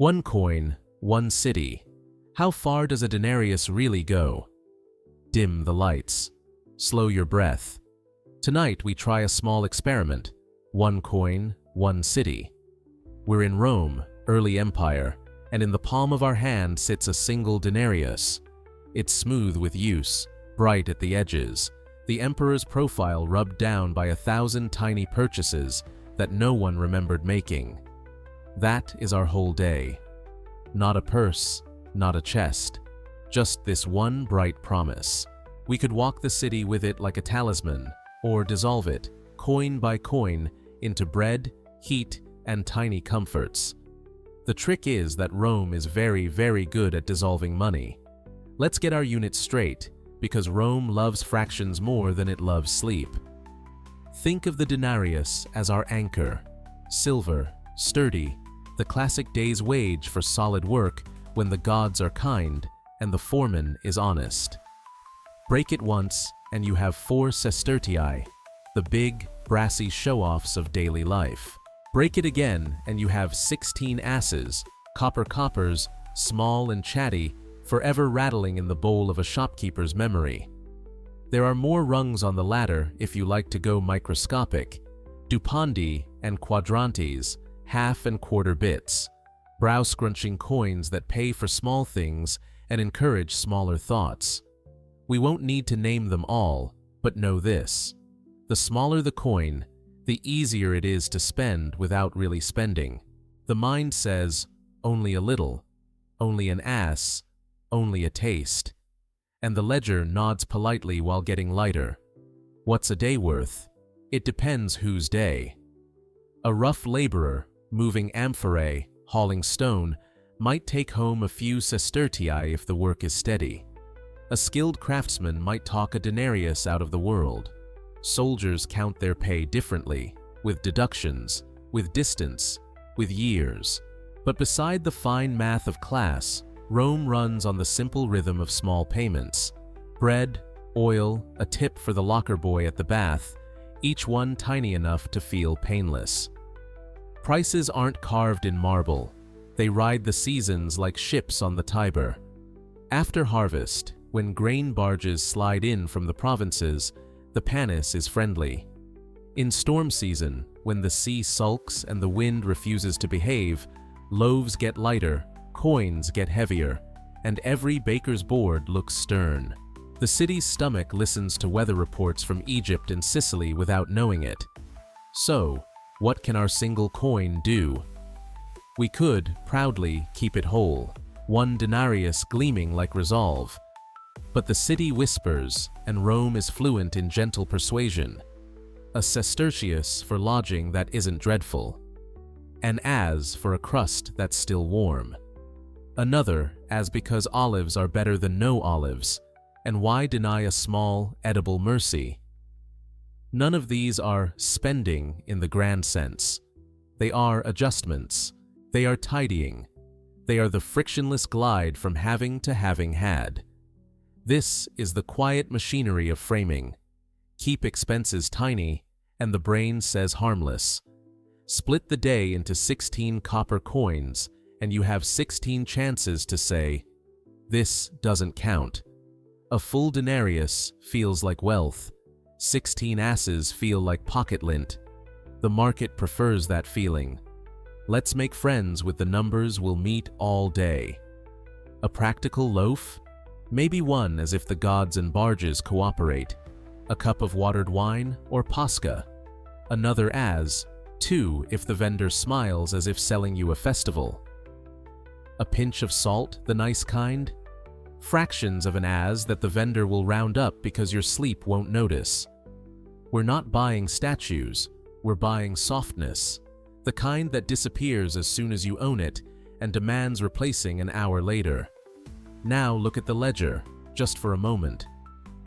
One coin, one city. How far does a denarius really go? Dim the lights. Slow your breath. Tonight we try a small experiment. One coin, one city. We're in Rome, early empire, and in the palm of our hand sits a single denarius. It's smooth with use, bright at the edges, the emperor's profile rubbed down by 1,000 tiny purchases that no one remembered making. That is our whole day. Not a purse, not a chest, just this one bright promise. We could walk the city with it like a talisman, or dissolve it, coin by coin, into bread, heat, and tiny comforts. The trick is that Rome is very, very good at dissolving money. Let's get our units straight, because Rome loves fractions more than it loves sleep. Think of the denarius as our anchor. Silver, sturdy, the classic day's wage for solid work when the gods are kind and the foreman is honest. Break it once and you have 4 sestertii, the big, brassy show-offs of daily life. Break it again and you have 16 asses, copper coppers, small and chatty, forever rattling in the bowl of a shopkeeper's memory. There are more rungs on the ladder if you like to go microscopic. Dupandi and quadrantes, half and quarter bits, brow-scrunching coins that pay for small things and encourage smaller thoughts. We won't need to name them all, but know this. The smaller the coin, the easier it is to spend without really spending. The mind says, only a little, only an ass, only a taste. And the ledger nods politely while getting lighter. What's a day worth? It depends whose day. A rough laborer, moving amphorae, hauling stone, might take home a few sestertii if the work is steady. A skilled craftsman might talk a denarius out of the world. Soldiers count their pay differently, with deductions, with distance, with years. But beside the fine math of class, Rome runs on the simple rhythm of small payments. Bread, oil, a tip for the locker boy at the bath, each one tiny enough to feel painless. Prices aren't carved in marble. They ride the seasons like ships on the Tiber. After harvest, when grain barges slide in from the provinces, the panis is friendly. In storm season, when the sea sulks and the wind refuses to behave, loaves get lighter, coins get heavier, and every baker's board looks stern. The city's stomach listens to weather reports from Egypt and Sicily without knowing it. So, what can our single coin do? We could, proudly, keep it whole, one denarius gleaming like resolve. But the city whispers, and Rome is fluent in gentle persuasion. A sestertius for lodging that isn't dreadful. An as for a crust that's still warm. Another as because olives are better than no olives, and why deny a small, edible mercy? None of these are spending in the grand sense. They are adjustments. They are tidying. They are the frictionless glide from having to having had. This is the quiet machinery of framing. Keep expenses tiny, and the brain says harmless. Split the day into 16 copper coins, and you have 16 chances to say, this doesn't count. A full denarius feels like wealth. 16 asses feel like pocket lint. The market prefers that feeling. Let's make friends with the numbers we'll meet all day. A practical loaf? Maybe one as if the gods and barges cooperate. A cup of watered wine or pasca. Another as, 2 if the vendor smiles as if selling you a festival. A pinch of salt, the nice kind? Fractions of an as that the vendor will round up because your sleep won't notice. We're not buying statues, we're buying softness, the kind that disappears as soon as you own it and demands replacing an hour later. Now look at the ledger, just for a moment.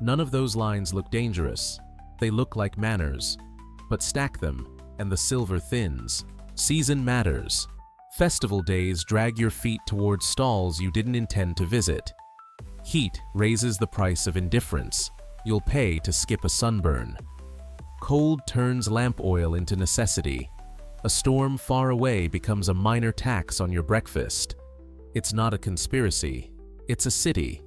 None of those lines look dangerous. They look like manners. But stack them, and the silver thins. Season matters. Festival days drag your feet towards stalls you didn't intend to visit. Heat raises the price of indifference. You'll pay to skip a sunburn. Cold turns lamp oil into necessity. A storm far away becomes a minor tax on your breakfast. It's not a conspiracy, it's a city.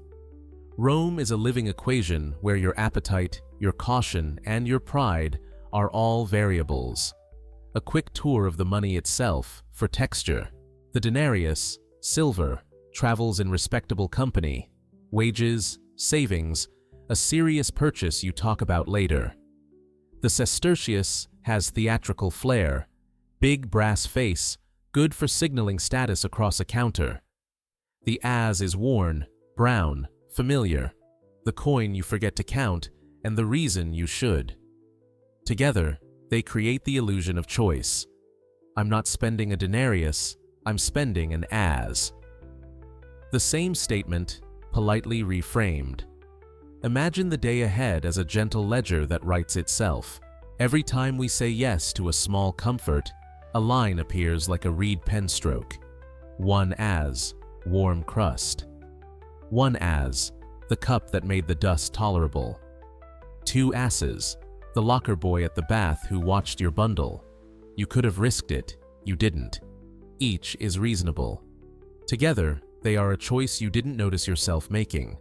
Rome is a living equation where your appetite, your caution, and your pride are all variables. A quick tour of the money itself, for texture. The denarius, silver, travels in respectable company. Wages, savings, a serious purchase you talk about later. The sestertius has theatrical flair, big brass face, good for signaling status across a counter. The as is worn, brown, familiar, the coin you forget to count, and the reason you should. Together, they create the illusion of choice. I'm not spending a denarius, I'm spending an as. The same statement, politely reframed. Imagine the day ahead as a gentle ledger that writes itself. Every time we say yes to a small comfort, a line appears like a reed pen stroke. One as, warm crust. One as, the cup that made the dust tolerable. Two asses, the locker boy at the bath who watched your bundle. You could have risked it, you didn't. Each is reasonable. Together, they are a choice you didn't notice yourself making.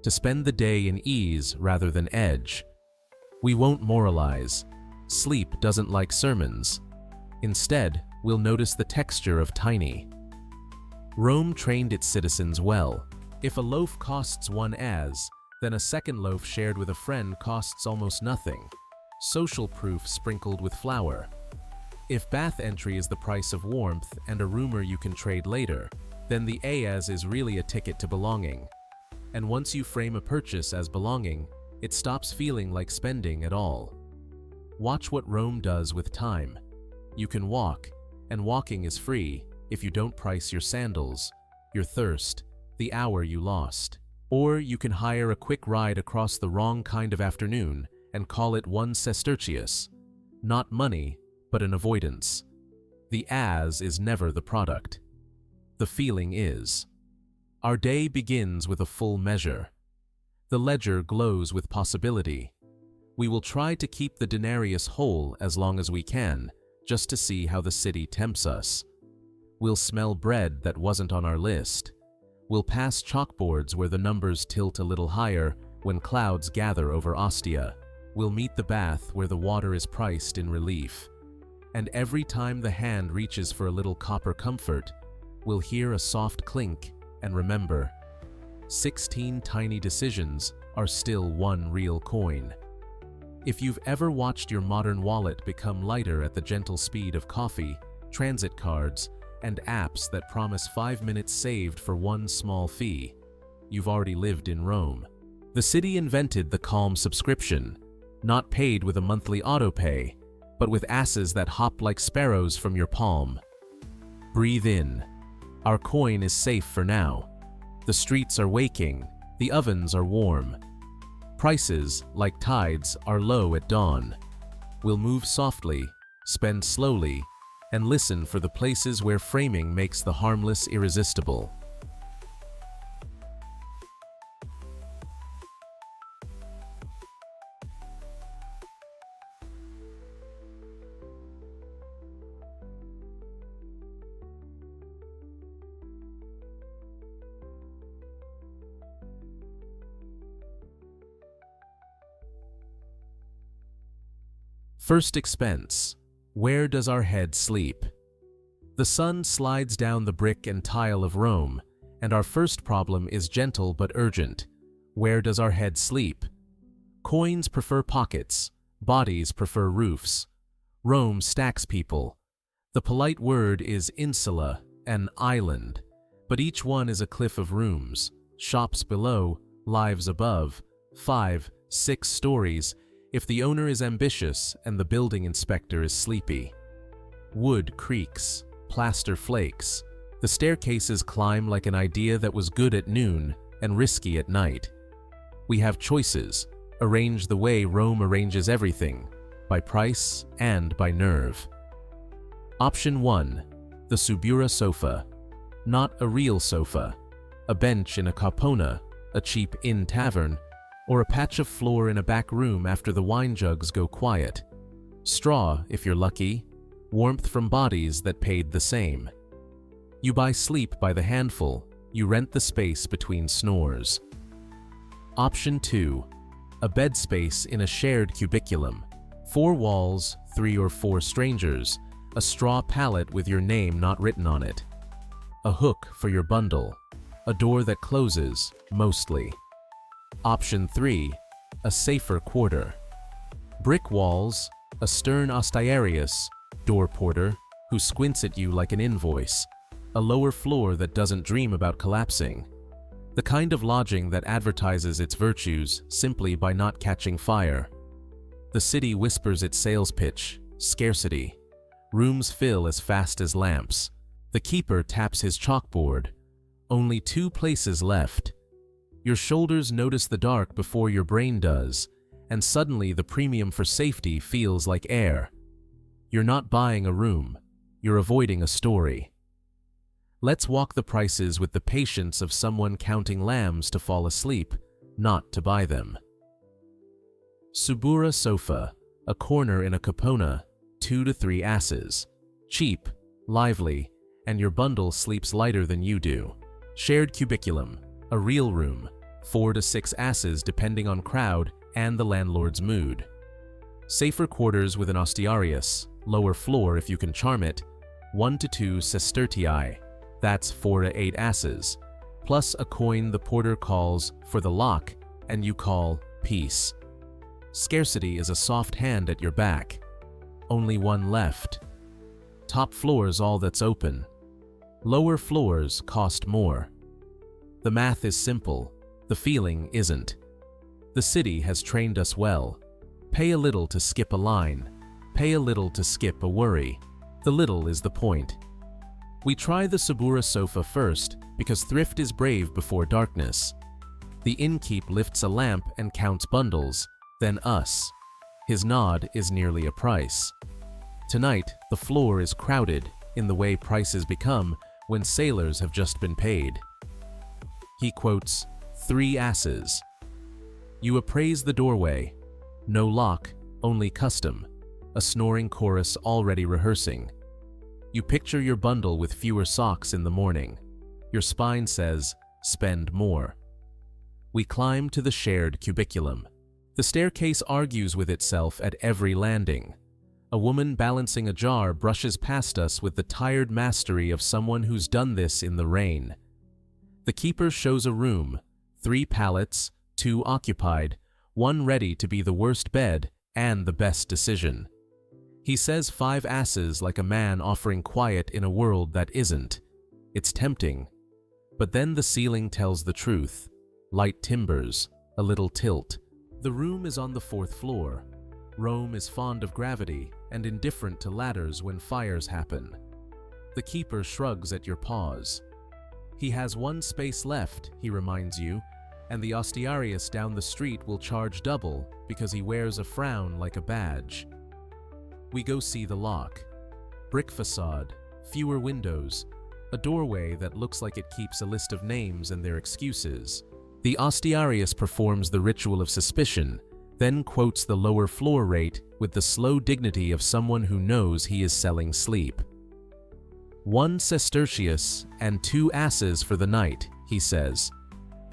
To spend the day in ease rather than edge. We won't moralize. Sleep doesn't like sermons. Instead, we'll notice the texture of tiny. Rome trained its citizens well. If a loaf costs one as, then a second loaf shared with a friend costs almost nothing. Social proof sprinkled with flour. If bath entry is the price of warmth and a rumor you can trade later, then the as is really a ticket to belonging. And once you frame a purchase as belonging, it stops feeling like spending at all. Watch what Rome does with time. You can walk, and walking is free if you don't price your sandals, your thirst, the hour you lost. Or you can hire a quick ride across the wrong kind of afternoon and call it one sestertius. Not money, but an avoidance. The as is never the product. The feeling is. Our day begins with a full measure. The ledger glows with possibility. We will try to keep the denarius whole as long as we can, just to see how the city tempts us. We'll smell bread that wasn't on our list. We'll pass chalkboards where the numbers tilt a little higher when clouds gather over Ostia. We'll meet the bath where the water is priced in relief. And every time the hand reaches for a little copper comfort, we'll hear a soft clink and remember, 16 tiny decisions are still one real coin. If you've ever watched your modern wallet become lighter at the gentle speed of coffee, transit cards, and apps that promise 5 minutes saved for one small fee, you've already lived in Rome. The city invented the calm subscription, not paid with a monthly autopay, but with asses that hop like sparrows from your palm. Breathe in. Our coin is safe for now. The streets are waking, the ovens are warm. Prices, like tides, are low at dawn. We'll move softly, spend slowly, and listen for the places where framing makes the harmless irresistible. First expense. Where does our head sleep? The sun slides down the brick and tile of Rome, and our first problem is gentle but urgent. Where does our head sleep? Coins prefer pockets, bodies prefer roofs. Rome stacks people. The polite word is insula, an island, but each one is a cliff of rooms, shops below, lives above, 5, 6 stories, if the owner is ambitious and the building inspector is sleepy. Wood creaks, plaster flakes. The staircases climb like an idea that was good at noon and risky at night. We have choices, arranged the way Rome arranges everything, by price and by nerve. Option 1. The Subura sofa. Not a real sofa. A bench in a capona, a cheap inn tavern, or a patch of floor in a back room after the wine jugs go quiet. Straw, if you're lucky, warmth from bodies that paid the same. You buy sleep by the handful, you rent the space between snores. Option 2. A bed space in a shared cubiculum. 4 walls, 3 or 4 strangers, a straw pallet with your name not written on it. A hook for your bundle, a door that closes, mostly. Option 3. A safer quarter. Brick walls, a stern ostarius, door porter, who squints at you like an invoice, a lower floor that doesn't dream about collapsing. The kind of lodging that advertises its virtues simply by not catching fire. The city whispers its sales pitch, scarcity. Rooms fill as fast as lamps. The keeper taps his chalkboard. Only 2 places left. Your shoulders notice the dark before your brain does, and suddenly the premium for safety feels like air. You're not buying a room, you're avoiding a story. Let's walk the prices with the patience of someone counting lambs to fall asleep, not to buy them. Subura sofa, a corner in a kapona, 2 to 3 asses. Cheap, lively, and your bundle sleeps lighter than you do. Shared cubiculum, a real room, 4 to 6 asses depending on crowd and the landlord's mood. Safer quarters with an ostarius, lower floor if you can charm it, 1 to 2 sestertii, that's 4 to 8 asses, plus a coin the porter calls for the lock and you call peace. Scarcity is a soft hand at your back. Only 1 left. Top floor's all that's open. Lower floors cost more. The math is simple, the feeling isn't. The city has trained us well. Pay a little to skip a line. Pay a little to skip a worry. The little is the point. We try the Subura sofa first because thrift is brave before darkness. The innkeep lifts a lamp and counts bundles, then us. His nod is nearly a price. Tonight, the floor is crowded in the way prices become when sailors have just been paid. He quotes, 3 asses. You appraise the doorway. No lock, only custom. A snoring chorus already rehearsing. You picture your bundle with fewer socks in the morning. Your spine says, spend more. We climb to the shared cubiculum. The staircase argues with itself at every landing. A woman balancing a jar brushes past us with the tired mastery of someone who's done this in the rain. The keeper shows a room, 3 pallets, 2 occupied, 1 ready to be the worst bed and the best decision. He says 5 asses like a man offering quiet in a world that isn't. It's tempting. But then the ceiling tells the truth. Light timbers, a little tilt. The room is on the 4th floor. Rome is fond of gravity and indifferent to ladders when fires happen. The keeper shrugs at your pause. He has 1 space left, he reminds you, and the ostarius down the street will charge double because he wears a frown like a badge. We go see the lock. Brick facade, fewer windows, a doorway that looks like it keeps a list of names and their excuses. The ostarius performs the ritual of suspicion, then quotes the lower floor rate with the slow dignity of someone who knows he is selling sleep. 1 sestertius and 2 asses for the night, he says.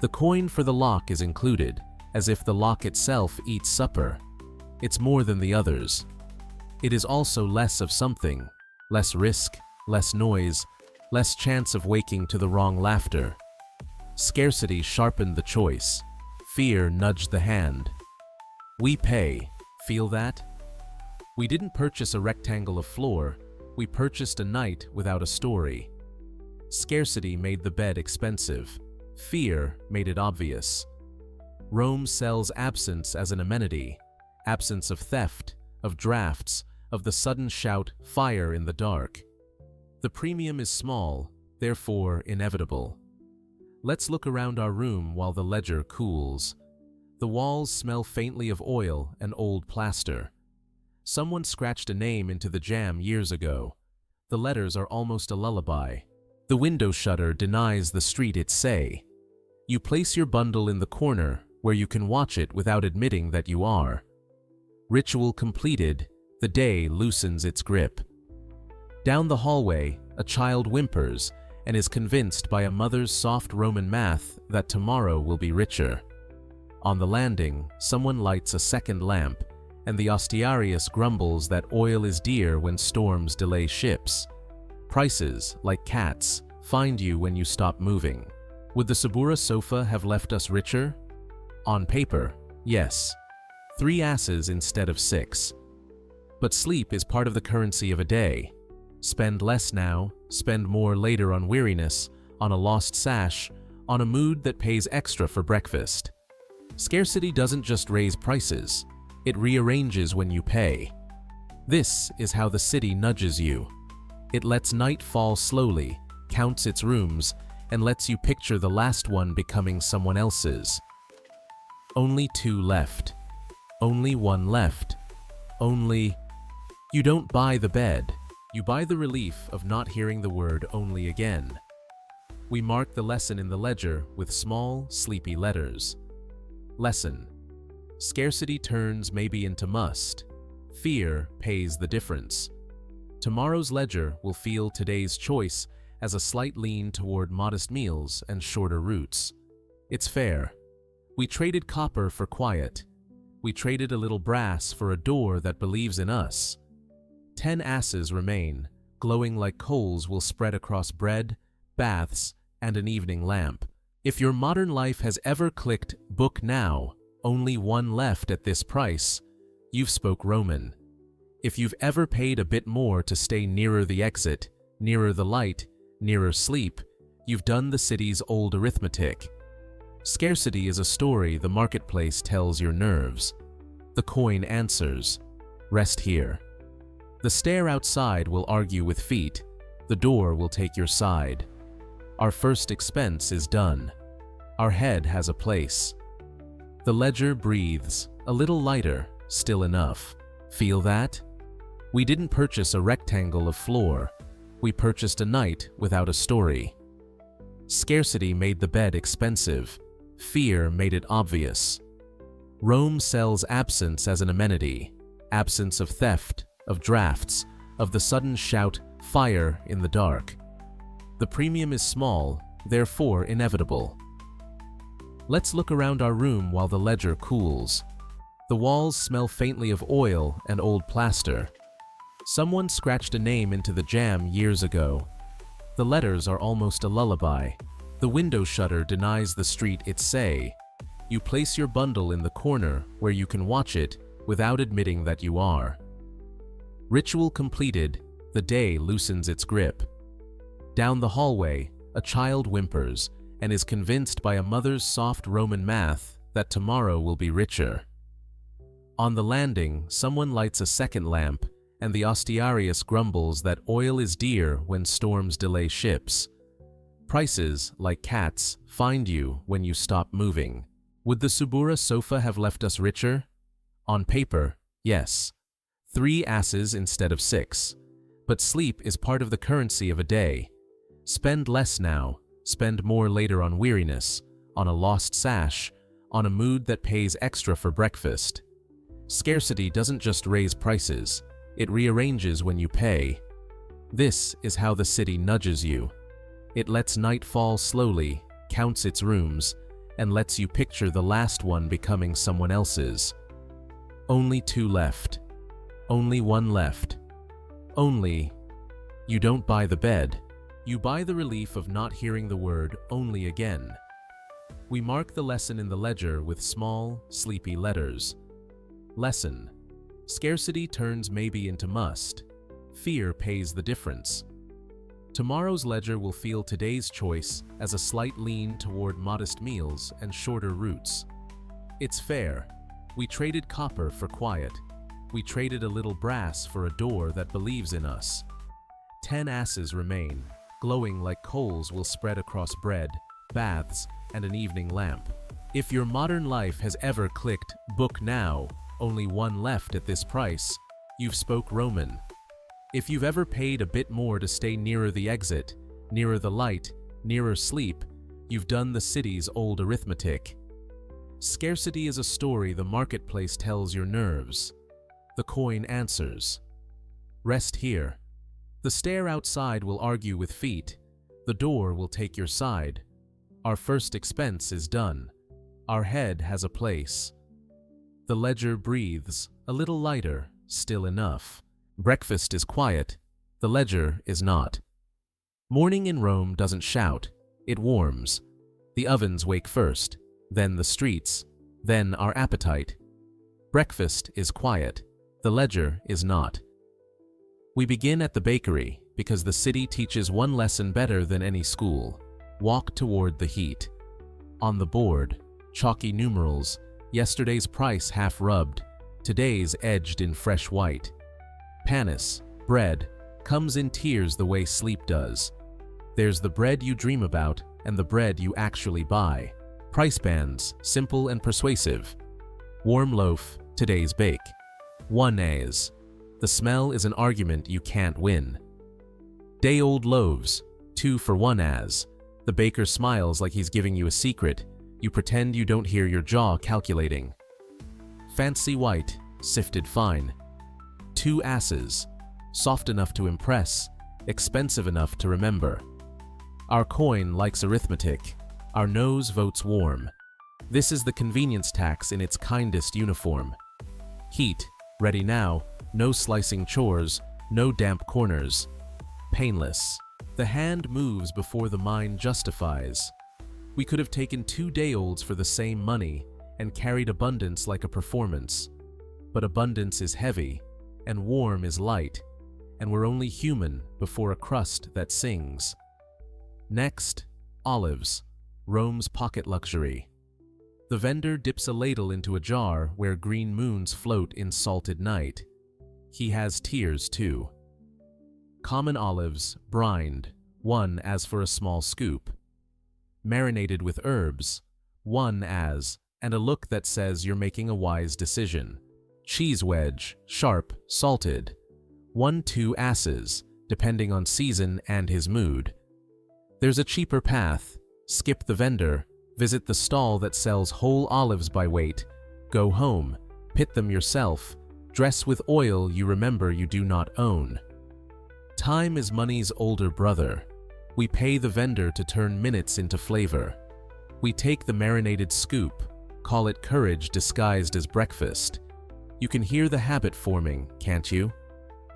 The coin for the lock is included, as if the lock itself eats supper. It's more than the others. It is also less of something, less risk, less noise, less chance of waking to the wrong laughter. Scarcity sharpened the choice. Fear nudged the hand. We pay. Feel that? We didn't purchase a rectangle of floor. We purchased a night without a story. Scarcity made the bed expensive. Fear made it obvious. Rome sells absence as an amenity. Absence of theft, of drafts, of the sudden shout, fire in the dark. The premium is small, therefore inevitable. Let's look around our room while the ledger cools. The walls smell faintly of oil and old plaster. Someone scratched a name into the jamb years ago. The letters are almost a lullaby. The window shutter denies the street its say. You place your bundle in the corner where you can watch it without admitting that you are. Ritual completed, the day loosens its grip. Down the hallway, a child whimpers and is convinced by a mother's soft Roman math that tomorrow will be richer. On the landing, someone lights a second lamp, and the ostentarius grumbles that oil is dear when storms delay ships. Prices, like cats, find you when you stop moving. Would the Subura sofa have left us richer? On paper, yes. 3 asses instead of 6. But sleep is part of the currency of a day. Spend less now, spend more later on weariness, on a lost sash, on a mood that pays extra for breakfast. Scarcity doesn't just raise prices, it rearranges when you pay. This is how the city nudges you. It lets night fall slowly, counts its rooms, and lets you picture the last one becoming someone else's. Only 2 left. Only 1 left. Only... You don't buy the bed. You buy the relief of not hearing the word only again. We mark the lesson in the ledger with small, sleepy letters. Lesson. Scarcity turns maybe into must. Fear pays the difference. Tomorrow's ledger will feel today's choice as a slight lean toward modest meals and shorter routes. It's fair. We traded copper for quiet. We traded a little brass for a door that believes in us. 10 asses remain, glowing like coals will spread across bread, baths, and an evening lamp. If your modern life has ever clicked book now, only 1 left at this price, you've spoke Roman. If you've ever paid a bit more to stay nearer the exit, nearer the light, nearer sleep, you've done the city's old arithmetic. Scarcity is a story the marketplace tells your nerves. The coin answers, rest here. The stair outside will argue with feet, the door will take your side. Our first expense is done. Our head has a place. The ledger breathes, a little lighter, still enough. Feel that? We didn't purchase a rectangle of floor. We purchased a night without a story. Scarcity made the bed expensive. Fear made it obvious. Rome sells absence as an amenity, absence of theft, of drafts, of the sudden shout, fire in the dark. The premium is small, therefore inevitable. Let's look around our room while the ledger cools. The walls smell faintly of oil and old plaster. Someone scratched a name into the jam years ago. The letters are almost a lullaby. The window shutter denies the street its say. You place your bundle in the corner where you can watch it without admitting that you are. Ritual completed, the day loosens its grip. Down the hallway, a child whimpers and is convinced by a mother's soft Roman math that tomorrow will be richer. On the landing, someone lights a second lamp, and the ostentarius grumbles that oil is dear when storms delay ships. Prices, like cats, find you when you stop moving. Would the Subura sofa have left us richer? On paper, yes. 3 asses instead of 6. But sleep is part of the currency of a day. Spend less now, spend more later on weariness, on a lost sash, on a mood that pays extra for breakfast. Scarcity doesn't just raise prices, it rearranges when you pay. This is how the city nudges you. It lets night fall slowly, counts its rooms, and lets you picture the last one becoming someone else's. Only 2 left. Only 1 left. Only... You don't buy the bed. You buy the relief of not hearing the word only again. We mark the lesson in the ledger with small, sleepy letters. Lesson. Scarcity turns maybe into must. Fear pays the difference. Tomorrow's ledger will feel today's choice as a slight lean toward modest meals and shorter routes. It's fair. We traded copper for quiet. We traded a little brass for a door that believes in us. 10 asses remain, glowing like coals will spread across bread, baths, and an evening lamp. If your modern life has ever clicked book now, only 1 left at this price, you've spoke Roman. If you've ever paid a bit more to stay nearer the exit, nearer the light, nearer sleep, you've done the city's old arithmetic. Scarcity is a story the marketplace tells your nerves. The coin answers. Rest here. The stair outside will argue with feet. The door will take your side. Our first expense is done. Our head has a place. The ledger breathes, a little lighter, still enough. Breakfast is quiet. The ledger is not. Morning in Rome doesn't shout. It warms. The ovens wake first, then the streets, then our appetite. Breakfast is quiet. The ledger is not. We begin at the bakery because the city teaches one lesson better than any school. Walk toward the heat. On the board, chalky numerals, yesterday's price half rubbed, today's edged in fresh white. Panis, bread, comes in tiers the way sleep does. There's the bread you dream about and the bread you actually buy. Price bands, simple and persuasive. Warm loaf, today's bake. 1 as. The smell is an argument you can't win. Day-old loaves, 2 for 1 as. The baker smiles like he's giving you a secret. You pretend you don't hear your jaw calculating. Fancy white, sifted fine. 2 asses, soft enough to impress, expensive enough to remember. Our coin likes arithmetic. Our nose votes warm. This is the convenience tax in its kindest uniform. Heat, ready now, no slicing chores, no damp corners. Painless. The hand moves before the mind justifies. We could have taken 2 day-olds for the same money and carried abundance like a performance. But abundance is heavy, and warm is light, and we're only human before a crust that sings. Next, olives, Rome's pocket luxury. The vendor dips a ladle into a jar where green moons float in salted night. He has tears too. Common olives, brined, 1 as for a small scoop. Marinated with herbs, 1 as, and a look that says you're making a wise decision. Cheese wedge, sharp, salted, 1-2 asses, depending on season and his mood. There's a cheaper path. Skip the vendor, visit the stall that sells whole olives by weight, go home, pit them yourself, dress with oil you remember you do not own. Time is money's older brother. We pay the vendor to turn minutes into flavor. We take the marinated scoop, call it courage disguised as breakfast. You can hear the habit forming, can't you?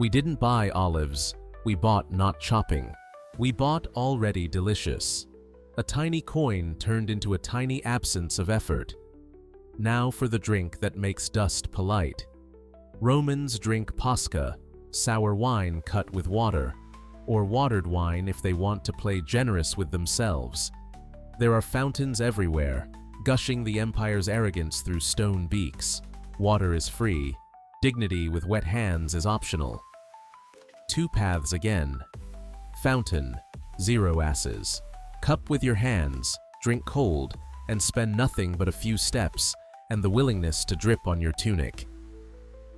We didn't buy olives, we bought not chopping. We bought already delicious. A tiny coin turned into a tiny absence of effort. Now for the drink that makes dust polite. Romans drink pasca, sour wine cut with water, or watered wine if they want to play generous with themselves. There are fountains everywhere, gushing the empire's arrogance through stone beaks. Water is free. Dignity with wet hands is optional. 2 paths again. Fountain, 0 asses. Cup with your hands, drink cold, and spend nothing but a few steps and the willingness to drip on your tunic.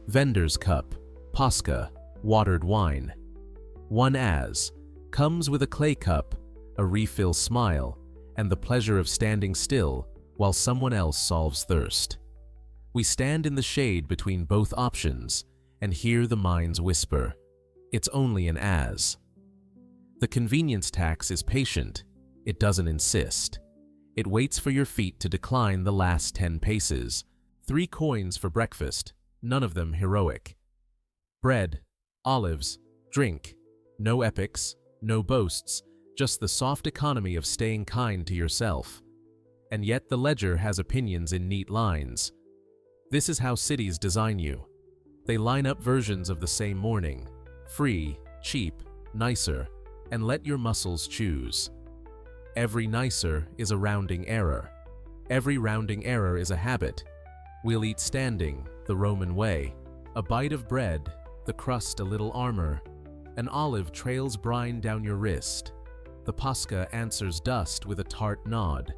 Vendor's cup, pasca, watered wine. 1 as, comes with a clay cup, a refill smile, and the pleasure of standing still while someone else solves thirst. We stand in the shade between both options and hear the mind's whisper. It's only an as. The convenience tax is patient. It doesn't insist. It waits for your feet to decline the last 10 paces. 3 coins for breakfast, none of them heroic. Bread, olives, drink. No epics, no boasts, just the soft economy of staying kind to yourself. And yet the ledger has opinions in neat lines. This is how cities design you. They line up versions of the same morning. Free, cheap, nicer, and let your muscles choose. Every nicer is a rounding error. Every rounding error is a habit. We'll eat standing, the Roman way. A bite of bread, the crust a little armor. An olive trails brine down your wrist. The pasca answers dust with a tart nod.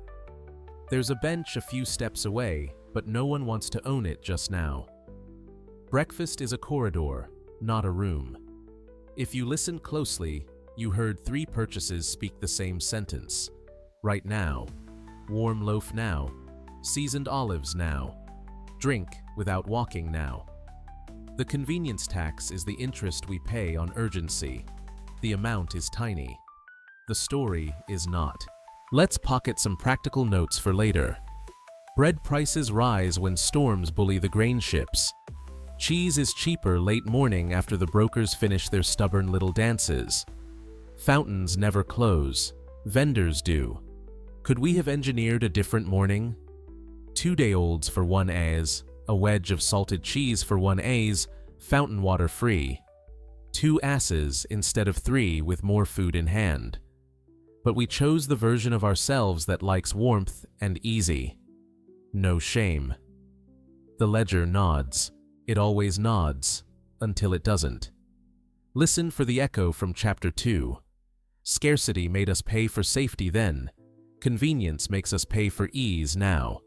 There's a bench a few steps away, but no one wants to own it just now. Breakfast is a corridor, not a room. If you listen closely, you heard 3 purchases speak the same sentence. Right now. Warm loaf now. Seasoned olives now. Drink without walking now. The convenience tax is the interest we pay on urgency. The amount is tiny. The story is not. Let's pocket some practical notes for later. Bread prices rise when storms bully the grain ships. Cheese is cheaper late morning after the brokers finish their stubborn little dances. Fountains never close. Vendors do. Could we have engineered a different morning? 2-day-olds for 1 As, a wedge of salted cheese for 1 As, fountain water free. 2 asses instead of 3 with more food in hand. But we chose the version of ourselves that likes warmth and easy. No shame. The ledger nods. It always nods, until it doesn't. Listen for the echo from Chapter 2. Scarcity made us pay for safety then. Convenience makes us pay for ease now.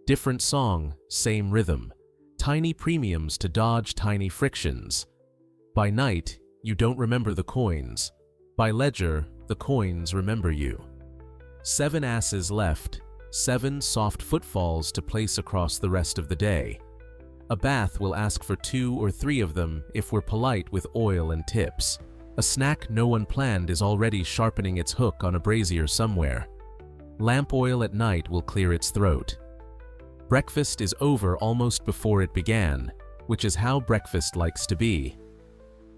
Different song, same rhythm. Tiny premiums to dodge tiny frictions. By night, you don't remember the coins. By ledger, the coins remember you. 7 asses left. 7 soft footfalls to place across the rest of the day. A bath will ask for 2 or 3 of them if we're polite with oil and tips. A snack no one planned is already sharpening its hook on a brazier somewhere. Lamp oil at night will clear its throat. Breakfast is over almost before it began, which is how breakfast likes to be.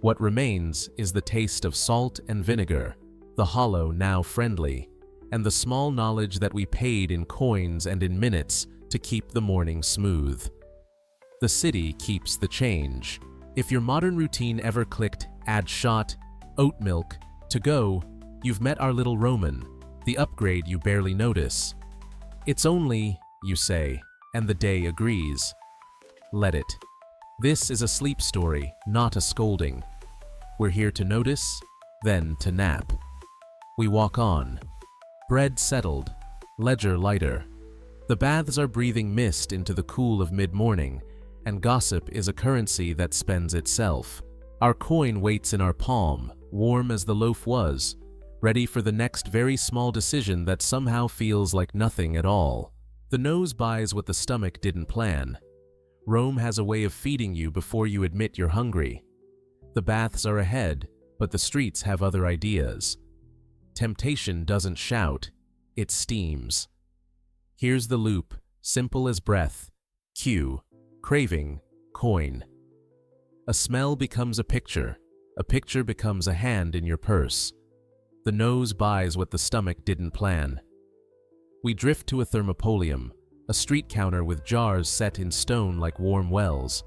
What remains is the taste of salt and vinegar, the hollow now friendly, and the small knowledge that we paid in coins and in minutes to keep the morning smooth. The city keeps the change. If your modern routine ever clicked add shot, oat milk, to go, you've met our little Roman, the upgrade you barely notice. It's only, you say, and the day agrees. Let it. This is a sleep story, not a scolding. We're here to notice, then to nap. We walk on. Bread settled, ledger lighter. The baths are breathing mist into the cool of mid-morning, and gossip is a currency that spends itself. Our coin waits in our palm, warm as the loaf was, ready for the next very small decision that somehow feels like nothing at all. The nose buys what the stomach didn't plan. Rome has a way of feeding you before you admit you're hungry. The baths are ahead, but the streets have other ideas. Temptation doesn't shout, it steams. Here's the loop, simple as breath. Cue, craving, coin. A smell becomes a picture becomes a hand in your purse. The nose buys what the stomach didn't plan. We drift to a thermopolium, a street counter with jars set in stone like warm wells.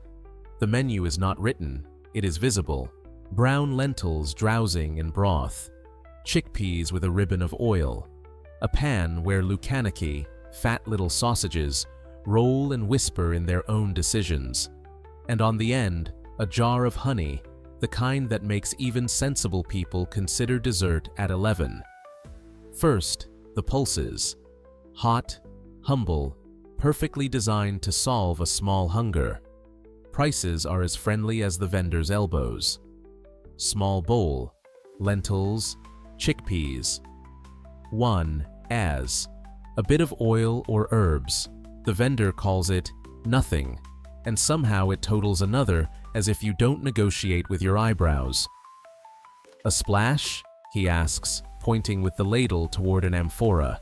The menu is not written, it is visible. Brown lentils drowsing in broth. Chickpeas with a ribbon of oil, a pan where lucanici, fat little sausages, roll and whisper in their own decisions, and on the end, a jar of honey, the kind that makes even sensible people consider dessert at 11. First, the pulses. Hot, humble, perfectly designed to solve a small hunger. Prices are as friendly as the vendor's elbows. Small bowl, lentils, chickpeas. 1 As, a bit of oil or herbs. The vendor calls it nothing, and somehow it totals another as if you don't negotiate with your eyebrows. A splash? He asks, pointing with the ladle toward an amphora.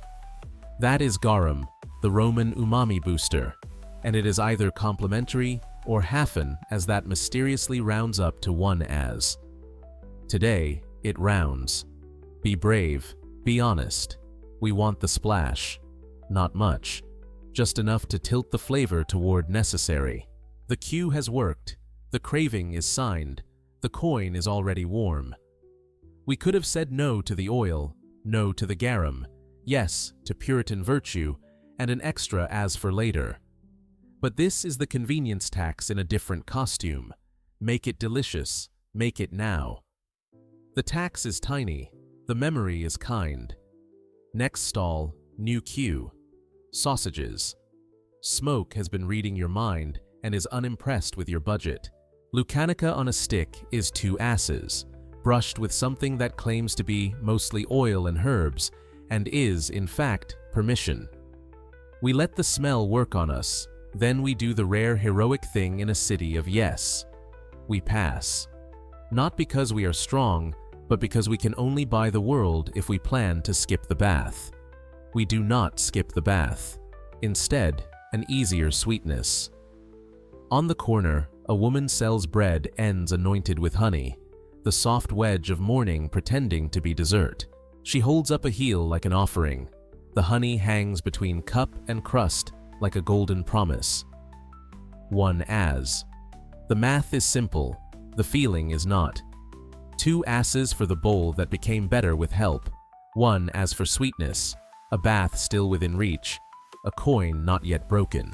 That is garum, the Roman umami booster, and it is either complimentary or halfen as that mysteriously rounds up to 1 As. Today, it rounds. Be brave, be honest. We want the splash. Not much. Just enough to tilt the flavor toward necessary. The cue has worked. The craving is signed. The coin is already warm. We could have said no to the oil, no to the garum, yes to Puritan virtue, and an extra as for later. But this is the convenience tax in a different costume. Make it delicious. Make it now. The tax is tiny. The memory is kind. Next stall, new cue. Sausages. Smoke has been reading your mind and is unimpressed with your budget. Lucanica on a stick is 2 asses, brushed with something that claims to be mostly oil and herbs, and is, in fact, permission. We let the smell work on us, then we do the rare heroic thing in a city of yes. We pass. Not because we are strong, but because we can only buy the world if we plan to skip the bath. We do not skip the bath. Instead, an easier sweetness. On the corner, a woman sells bread ends anointed with honey, the soft wedge of morning pretending to be dessert. She holds up a heel like an offering. The honey hangs between cup and crust like a golden promise. One as. The math is simple, the feeling is not. 2 asses for the bowl that became better with help. 1 as for sweetness, a bath still within reach, a coin not yet broken.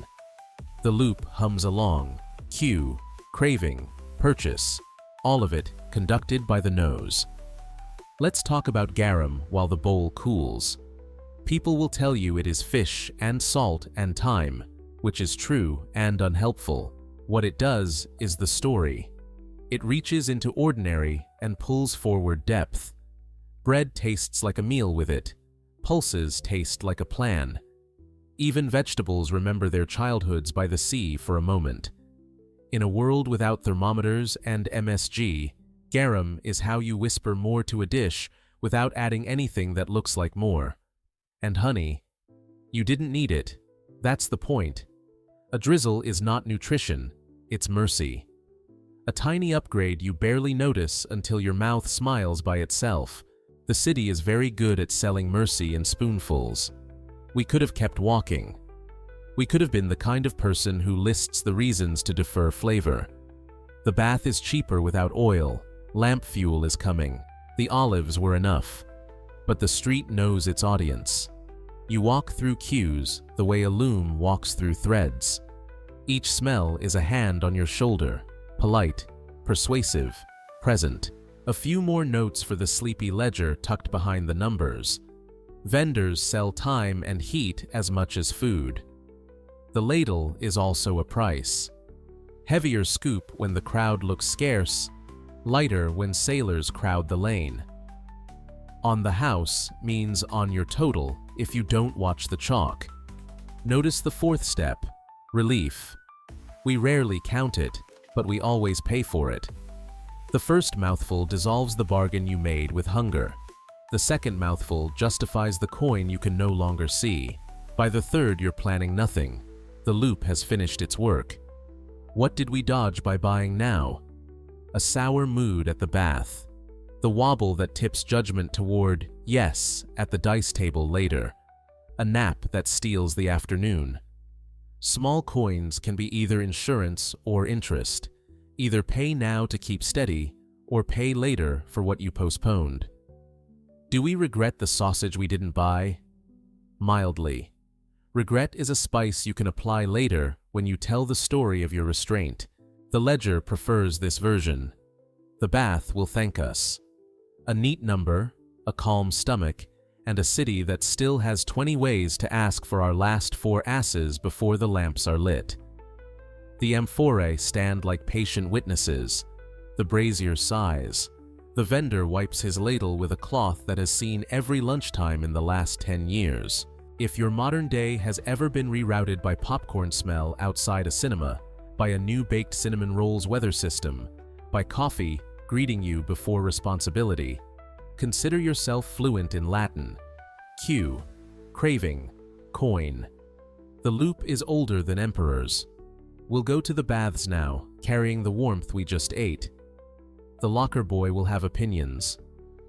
The loop hums along, cue, craving, purchase, all of it conducted by the nose. Let's talk about garum while the bowl cools. People will tell you it is fish and salt and thyme, which is true and unhelpful. What it does is the story. It reaches into ordinary and pulls forward depth. Bread tastes like a meal with it. Pulses taste like a plan. Even vegetables remember their childhoods by the sea for a moment. In a world without thermometers and MSG, garum is how you whisper more to a dish without adding anything that looks like more. And honey, you didn't need it. That's the point. A drizzle is not nutrition, it's mercy. A tiny upgrade you barely notice until your mouth smiles by itself. The city is very good at selling mercy in spoonfuls. We could have kept walking. We could have been the kind of person who lists the reasons to defer flavor. The bath is cheaper without oil. Lamp fuel is coming. The olives were enough. But the street knows its audience. You walk through queues the way a loom walks through threads. Each smell is a hand on your shoulder, polite, persuasive, present. A few more notes for the sleepy ledger tucked behind the numbers. Vendors sell time and heat as much as food. The ladle is also a price. Heavier scoop when the crowd looks scarce, lighter when sailors crowd the lane. On the house means on your total if you don't watch the chalk. Notice the 4th step, relief. We rarely count it, but we always pay for it. The first mouthful dissolves the bargain you made with hunger. The second mouthful justifies the coin you can no longer see. By the third, you're planning nothing. The loop has finished its work. What did we dodge by buying now? A sour mood at the bath. The wobble that tips judgment toward yes at the dice table later. A nap that steals the afternoon. Small coins can be either insurance or interest. Either pay now to keep steady, or pay later for what you postponed. Do we regret the sausage we didn't buy? Mildly. Regret is a spice you can apply later when you tell the story of your restraint. The ledger prefers this version. The bath will thank us. A neat number, a calm stomach, and a city that still has 20 ways to ask for our last 4 asses before the lamps are lit. The amphorae stand like patient witnesses. The brazier sighs. The vendor wipes his ladle with a cloth that has seen every lunchtime in the last 10 years. If your modern day has ever been rerouted by popcorn smell outside a cinema, by a new baked cinnamon rolls weather system, by coffee greeting you before responsibility, consider yourself fluent in Latin. Q, craving, coin. The loop is older than emperors. We'll go to the baths now, carrying the warmth we just ate. The locker boy will have opinions.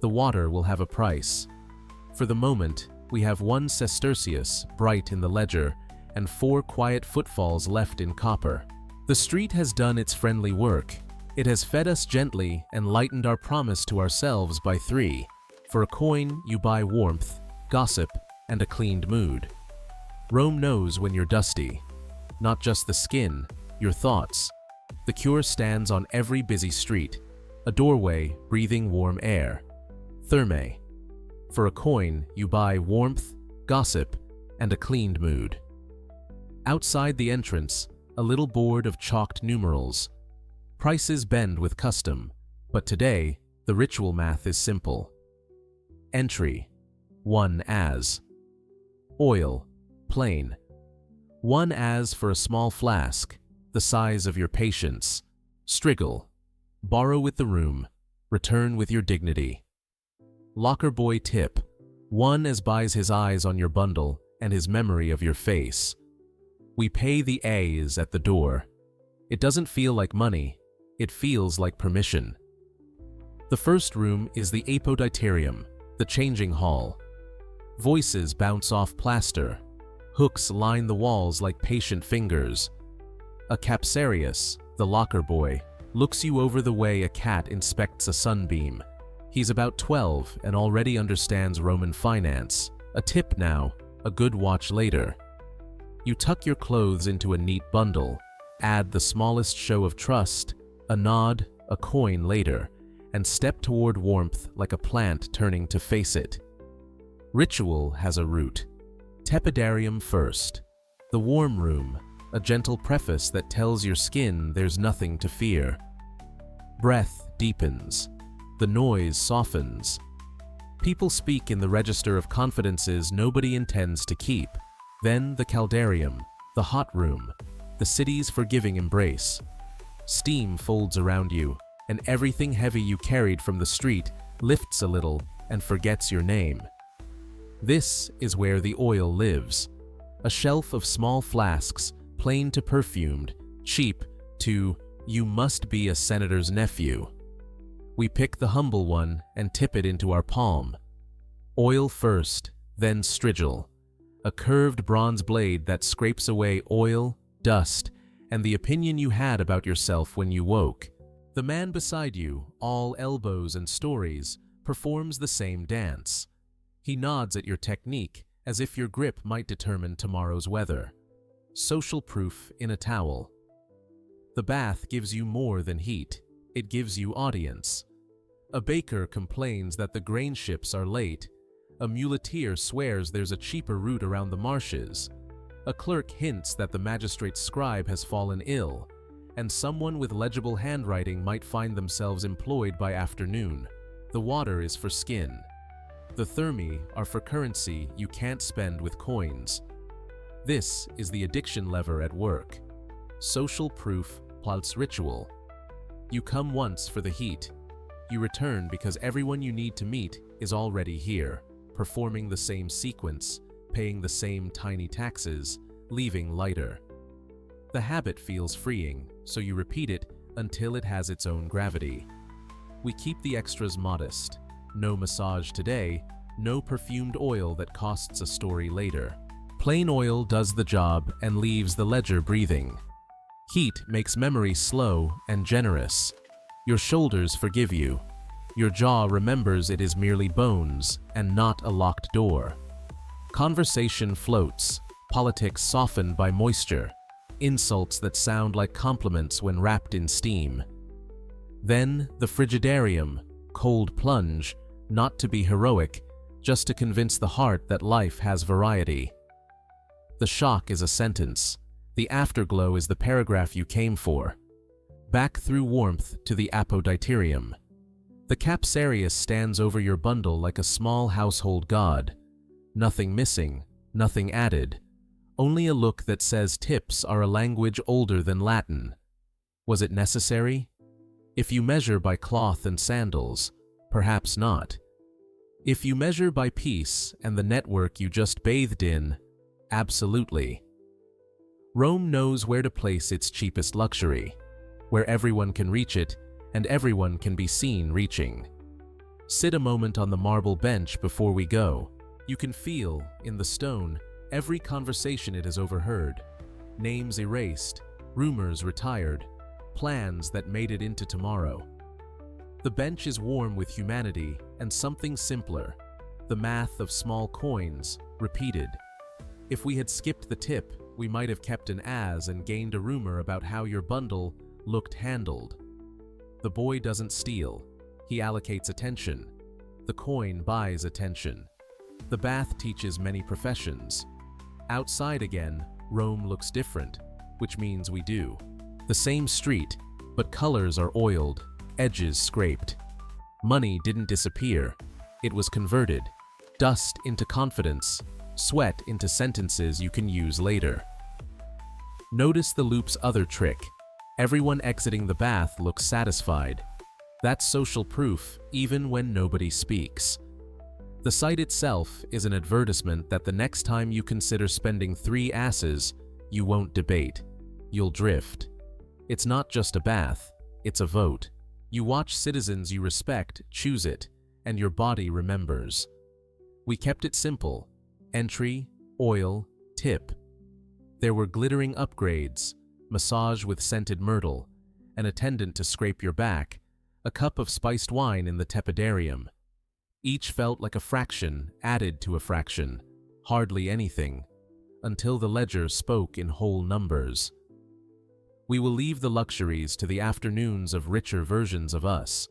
The water will have a price. For the moment, we have 1 sestertius bright in the ledger and 4 quiet footfalls left in copper. The street has done its friendly work. It has fed us gently and lightened our promise to ourselves by 3. For a coin, you buy warmth, gossip, and a cleaned mood. Rome knows when you're dusty. Not just the skin, your thoughts. The cure stands on every busy street, a doorway breathing warm air. Thermae. For a coin, you buy warmth, gossip, and a cleaned mood. Outside the entrance, a little board of chalked numerals. Prices bend with custom, but today, the ritual math is simple. Entry, 1 as. Oil, plain. 1 as for a small flask, the size of your patience. Striggle. Borrow with the room. Return with your dignity. Locker boy tip. One as buys his eyes on your bundle and his memory of your face. We pay the A's at the door. It doesn't feel like money, it feels like permission. The first room is the apoditerium, the changing hall. Voices bounce off plaster. Hooks line the walls like patient fingers. A capsarius, the locker boy, looks you over the way a cat inspects a sunbeam. He's about 12 and already understands Roman finance. A tip now, a good watch later. You tuck your clothes into a neat bundle, add the smallest show of trust, a nod, a coin later, and step toward warmth like a plant turning to face it. Ritual has a root. Tepidarium first. The warm room, a gentle preface that tells your skin there's nothing to fear. Breath deepens. The noise softens. People speak in the register of confidences nobody intends to keep. Then the caldarium, the hot room, the city's forgiving embrace. Steam folds around you, and everything heavy you carried from the street lifts a little and forgets your name. This is where the oil lives. A shelf of small flasks, plain to perfumed, cheap to, you must be a senator's nephew. We pick the humble one and tip it into our palm. Oil first, then strigil. A curved bronze blade that scrapes away oil, dust, and the opinion you had about yourself when you woke. The man beside you, all elbows and stories, performs the same dance. He nods at your technique as if your grip might determine tomorrow's weather. Social proof in a towel. The bath gives you more than heat. It gives you audience. A baker complains that the grain ships are late. A muleteer swears there's a cheaper route around the marshes. A clerk hints that the magistrate's scribe has fallen ill, and someone with legible handwriting might find themselves employed by afternoon. The water is for skin. The thermi are for currency you can't spend with coins. This is the addiction lever at work. Social proof plus ritual. You come once for the heat. You return because everyone you need to meet is already here, performing the same sequence, paying the same tiny taxes, leaving lighter. The habit feels freeing, so you repeat it until it has its own gravity. We keep the extras modest. No massage today, no perfumed oil that costs a story later. Plain oil does the job and leaves the ledger breathing. Heat makes memory slow and generous. Your shoulders forgive you. Your jaw remembers it is merely bones and not a locked door. Conversation floats, politics softened by moisture, insults that sound like compliments when wrapped in steam. Then the frigidarium, cold plunge, not to be heroic, just to convince the heart that life has variety. The shock is a sentence. The afterglow is the paragraph you came for. Back through warmth to the apoditerium. The capsarius stands over your bundle like a small household god. Nothing missing, nothing added. Only a look that says tips are a language older than Latin. Was it necessary? If you measure by cloth and sandals, perhaps not. If you measure by peace and the network you just bathed in, absolutely. Rome knows where to place its cheapest luxury, where everyone can reach it and everyone can be seen reaching. Sit a moment on the marble bench before we go. You can feel, in the stone, every conversation it has overheard. Names erased, rumors retired, plans that made it into tomorrow. The bench is warm with humanity and something simpler, the math of small coins, repeated. If we had skipped the tip, we might have kept an as and gained a rumor about how your bundle looked handled. The boy doesn't steal. He allocates attention. The coin buys attention. The bath teaches many professions. Outside again, Rome looks different, which means we do. The same street, but colors are oiled, edges scraped. Money didn't disappear. It was converted. Dust into confidence, sweat into sentences you can use later. Notice the loop's other trick. Everyone exiting the bath looks satisfied. That's social proof, even when nobody speaks. The sight itself is an advertisement that the next time you consider spending 3 asses, you won't debate. You'll drift. It's not just a bath, it's a vote. You watch citizens you respect choose it, and your body remembers. We kept it simple. Entry, oil, tip. There were glittering upgrades, massage with scented myrtle, an attendant to scrape your back, a cup of spiced wine in the tepidarium. Each felt like a fraction added to a fraction, hardly anything, until the ledger spoke in whole numbers. We will leave the luxuries to the afternoons of richer versions of us,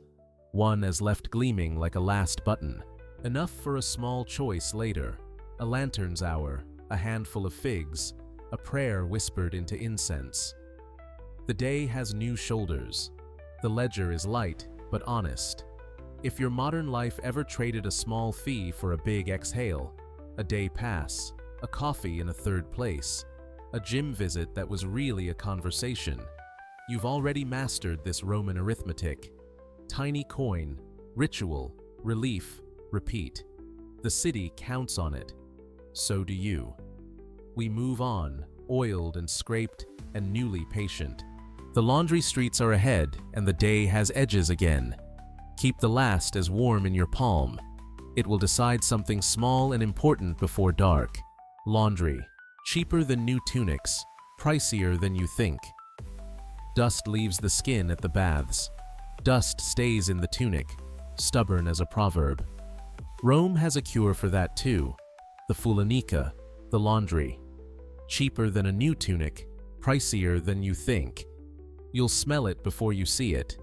one as left gleaming like a last button. Enough for a small choice later, a lantern's hour, a handful of figs, a prayer whispered into incense. The day has new shoulders. The ledger is light, but honest. If your modern life ever traded a small fee for a big exhale, a day pass, a coffee in a third place, a gym visit that was really a conversation, you've already mastered this Roman arithmetic. Tiny coin, ritual, relief, repeat. The city counts on it. So do you. We move on, oiled and scraped and newly patient. The laundry streets are ahead and the day has edges again. Keep the last as warm in your palm. It will decide something small and important before dark. Laundry. Cheaper than new tunics, pricier than you think. Dust leaves the skin at the baths. Dust stays in the tunic, stubborn as a proverb. Rome has a cure for that too. The fulanica, the laundry. Cheaper than a new tunic, pricier than you think. You'll smell it before you see it.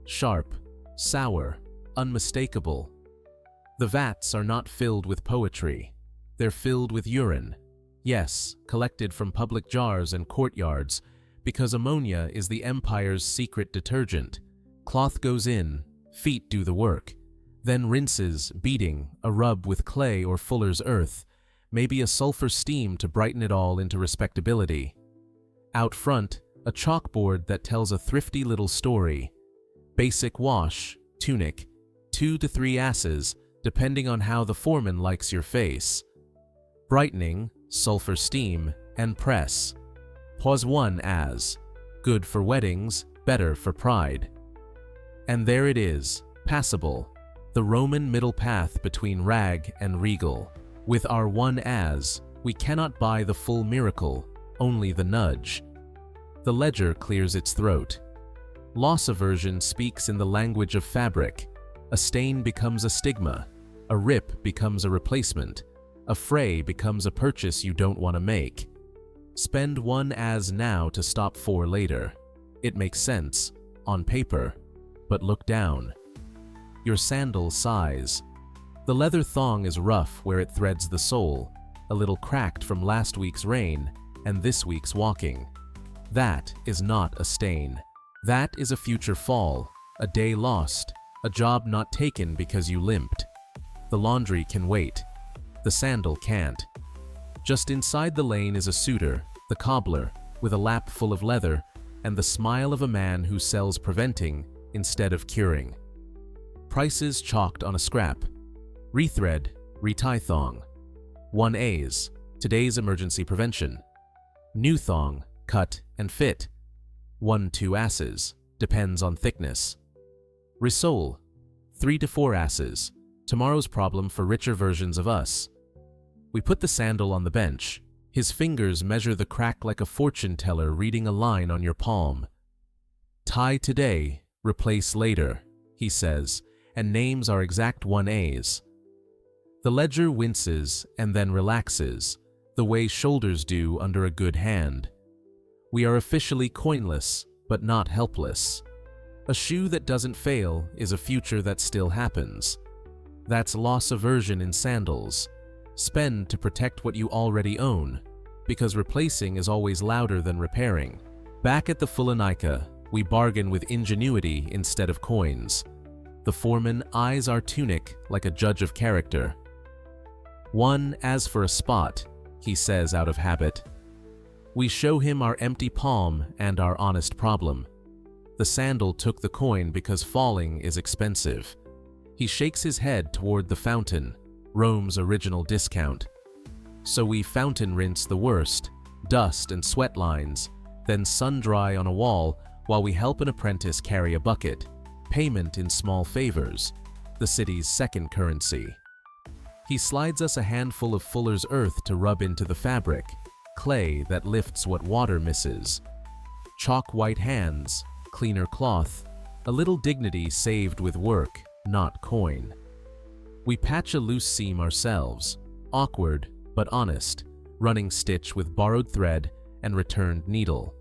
Sharp, sour, unmistakable. The vats are not filled with poetry. They're filled with urine. Yes, collected from public jars and courtyards, because ammonia is the empire's secret detergent. Cloth goes in, feet do the work. Then rinses, beating, a rub with clay or fuller's earth, maybe a sulfur steam to brighten it all into respectability. Out front, a chalkboard that tells a thrifty little story. Basic wash, tunic, 2 to 3 asses, depending on how the foreman likes your face. Brightening, sulfur steam, and press. Pause 1 as, good for weddings, better for pride. And there it is, passable, the Roman middle path between rag and regal. With our 1 as, we cannot buy the full miracle, only the nudge. The ledger clears its throat. Loss aversion speaks in the language of fabric. A stain becomes a stigma, a rip becomes a replacement, a fray becomes a purchase you don't want to make. Spend 1 as now to stop 4 later. It makes sense, on paper, but look down. Your sandal sighs. The leather thong is rough where it threads the sole, a little cracked from last week's rain and this week's walking. That is not a stain. That is a future fall, a day lost, a job not taken because you limped. The laundry can wait. The sandal can't. Just inside the lane is a suitor, the cobbler, with a lap full of leather and the smile of a man who sells preventing instead of curing. Prices chalked on a scrap. Rethread, retie thong. 1 A's, today's emergency prevention. New thong, cut and fit. 1 2 asses, depends on thickness. Risole, 3 to 4 asses, tomorrow's problem for richer versions of us. We put the sandal on the bench. His fingers measure the crack like a fortune teller reading a line on your palm. Tie today, replace later, he says, and names our exact 1 A's. The ledger winces and then relaxes, the way shoulders do under a good hand. We are officially coinless, but not helpless. A shoe that doesn't fail is a future that still happens. That's loss aversion in sandals. Spend to protect what you already own, because replacing is always louder than repairing. Back at the Fulanica, we bargain with ingenuity instead of coins. The foreman eyes our tunic like a judge of character. 1 as for a spot, he says out of habit. We show him our empty palm and our honest problem. The sandal took the coin because falling is expensive. He shakes his head toward the fountain. Rome's original discount. So we fountain rinse the worst, dust and sweat lines, then sun dry on a wall while we help an apprentice carry a bucket, payment in small favors, the city's second currency. He slides us a handful of fuller's earth to rub into the fabric, clay that lifts what water misses. Chalk white hands, cleaner cloth, a little dignity saved with work, not coin. We patch a loose seam ourselves, awkward but honest, running stitch with borrowed thread and returned needle,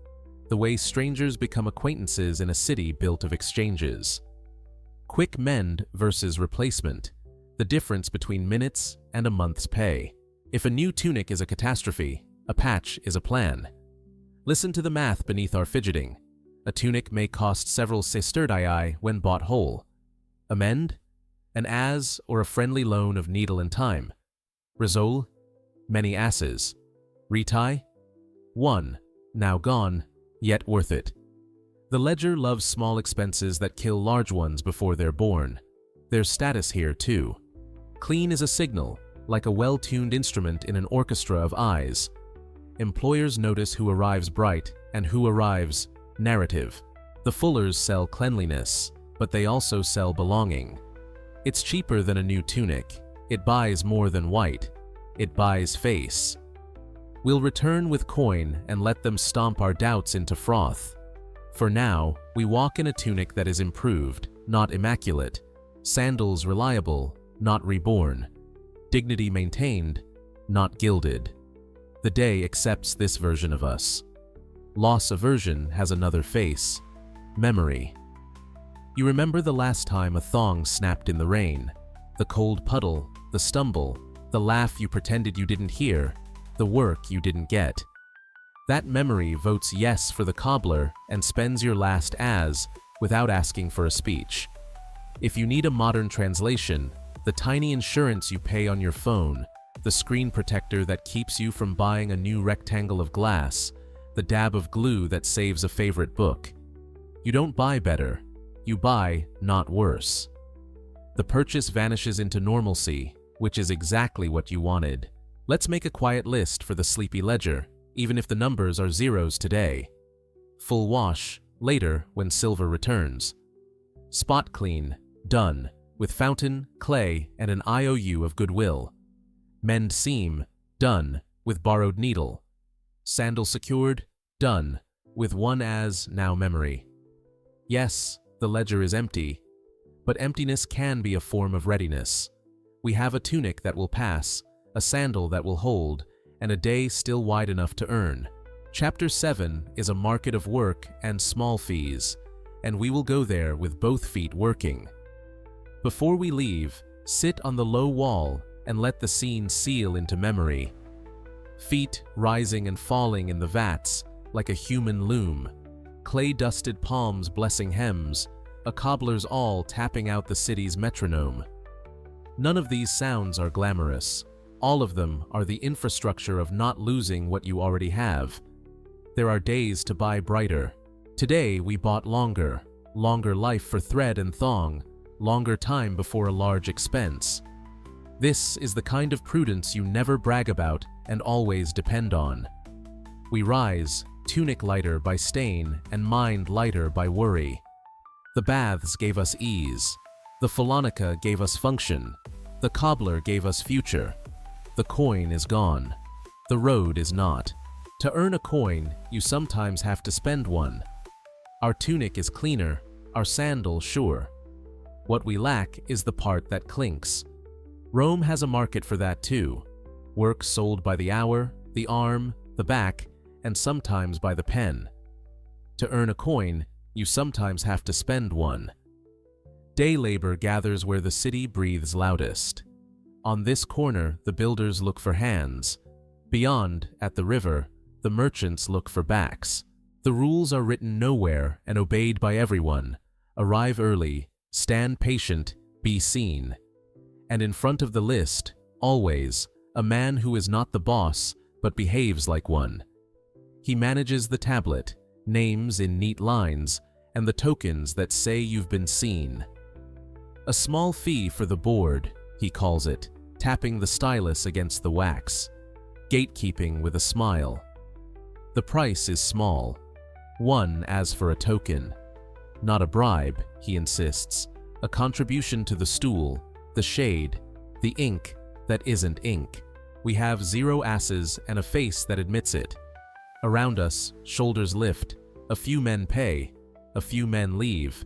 the way strangers become acquaintances in a city built of exchanges. Quick mend versus replacement, the difference between minutes and a month's pay. If a new tunic is a catastrophe, a patch is a plan. Listen to the math beneath our fidgeting. A tunic may cost several sestertii when bought whole. Amend? An as or a friendly loan of needle and time. Resole? Many asses. Retie? One, now gone, yet worth it. The ledger loves small expenses that kill large ones before they're born. There's status here, too. Clean is a signal, like a well-tuned instrument in an orchestra of eyes. Employers notice who arrives bright and who arrives narrative. The fullers sell cleanliness, but they also sell belonging. It's cheaper than a new tunic. It buys more than white. It buys face. We'll return with coin and let them stomp our doubts into froth. For now, we walk in a tunic that is improved, not immaculate. Sandals reliable, not reborn. Dignity maintained, not gilded. The day accepts this version of us. Loss aversion has another face. Memory. You remember the last time a thong snapped in the rain, the cold puddle, the stumble, the laugh you pretended you didn't hear, the work you didn't get. That memory votes yes for the cobbler and spends your last as without asking for a speech. If you need a modern translation, the tiny insurance you pay on your phone, the screen protector that keeps you from buying a new rectangle of glass, the dab of glue that saves a favorite book. You don't buy better, you buy not worse. The purchase vanishes into normalcy, which is exactly what you wanted. Let's make a quiet list for the sleepy ledger, even if the numbers are zeros today. Full wash, later when silver returns. Spot clean, done, with fountain, clay, and an IOU of goodwill. Mend seam, done, with borrowed needle. Sandal secured, done, with one as now memory. Yes, the ledger is empty, but emptiness can be a form of readiness. We have a tunic that will pass, a sandal that will hold, and a day still wide enough to earn. Chapter 7 is a market of work and small fees, and we will go there with both feet working. Before we leave, sit on the low wall and let the scene seal into memory. Feet rising and falling in the vats like a human loom, clay-dusted palms blessing hems, a cobbler's awl tapping out the city's metronome. None of these sounds are glamorous. All of them are the infrastructure of not losing what you already have. There are days to buy brighter. Today we bought longer life for thread and thong, longer time before a large expense. This is the kind of prudence you never brag about and always depend on. We rise, tunic lighter by stain and mind lighter by worry. The baths gave us ease. The Phalonica gave us function. The cobbler gave us future. The coin is gone. The road is not. To earn a coin, you sometimes have to spend one. Our tunic is cleaner, our sandal sure. What we lack is the part that clinks. Rome has a market for that too. Work sold by the hour, the arm, the back, and sometimes by the pen. To earn a coin, you sometimes have to spend one. Day labor gathers where the city breathes loudest. On this corner, the builders look for hands. Beyond, at the river, the merchants look for backs. The rules are written nowhere and obeyed by everyone. Arrive early, stand patient, be seen. And in front of the list, always, a man who is not the boss, but behaves like one. He manages the tablet, names in neat lines, and the tokens that say you've been seen. A small fee for the board, he calls it, tapping the stylus against the wax, gatekeeping with a smile. The price is small, one as for a token. Not a bribe, he insists, a contribution to the stool, the shade, the ink that isn't ink. We have 0 asses and a face that admits it. Around us, shoulders lift, a few men pay, a few men leave.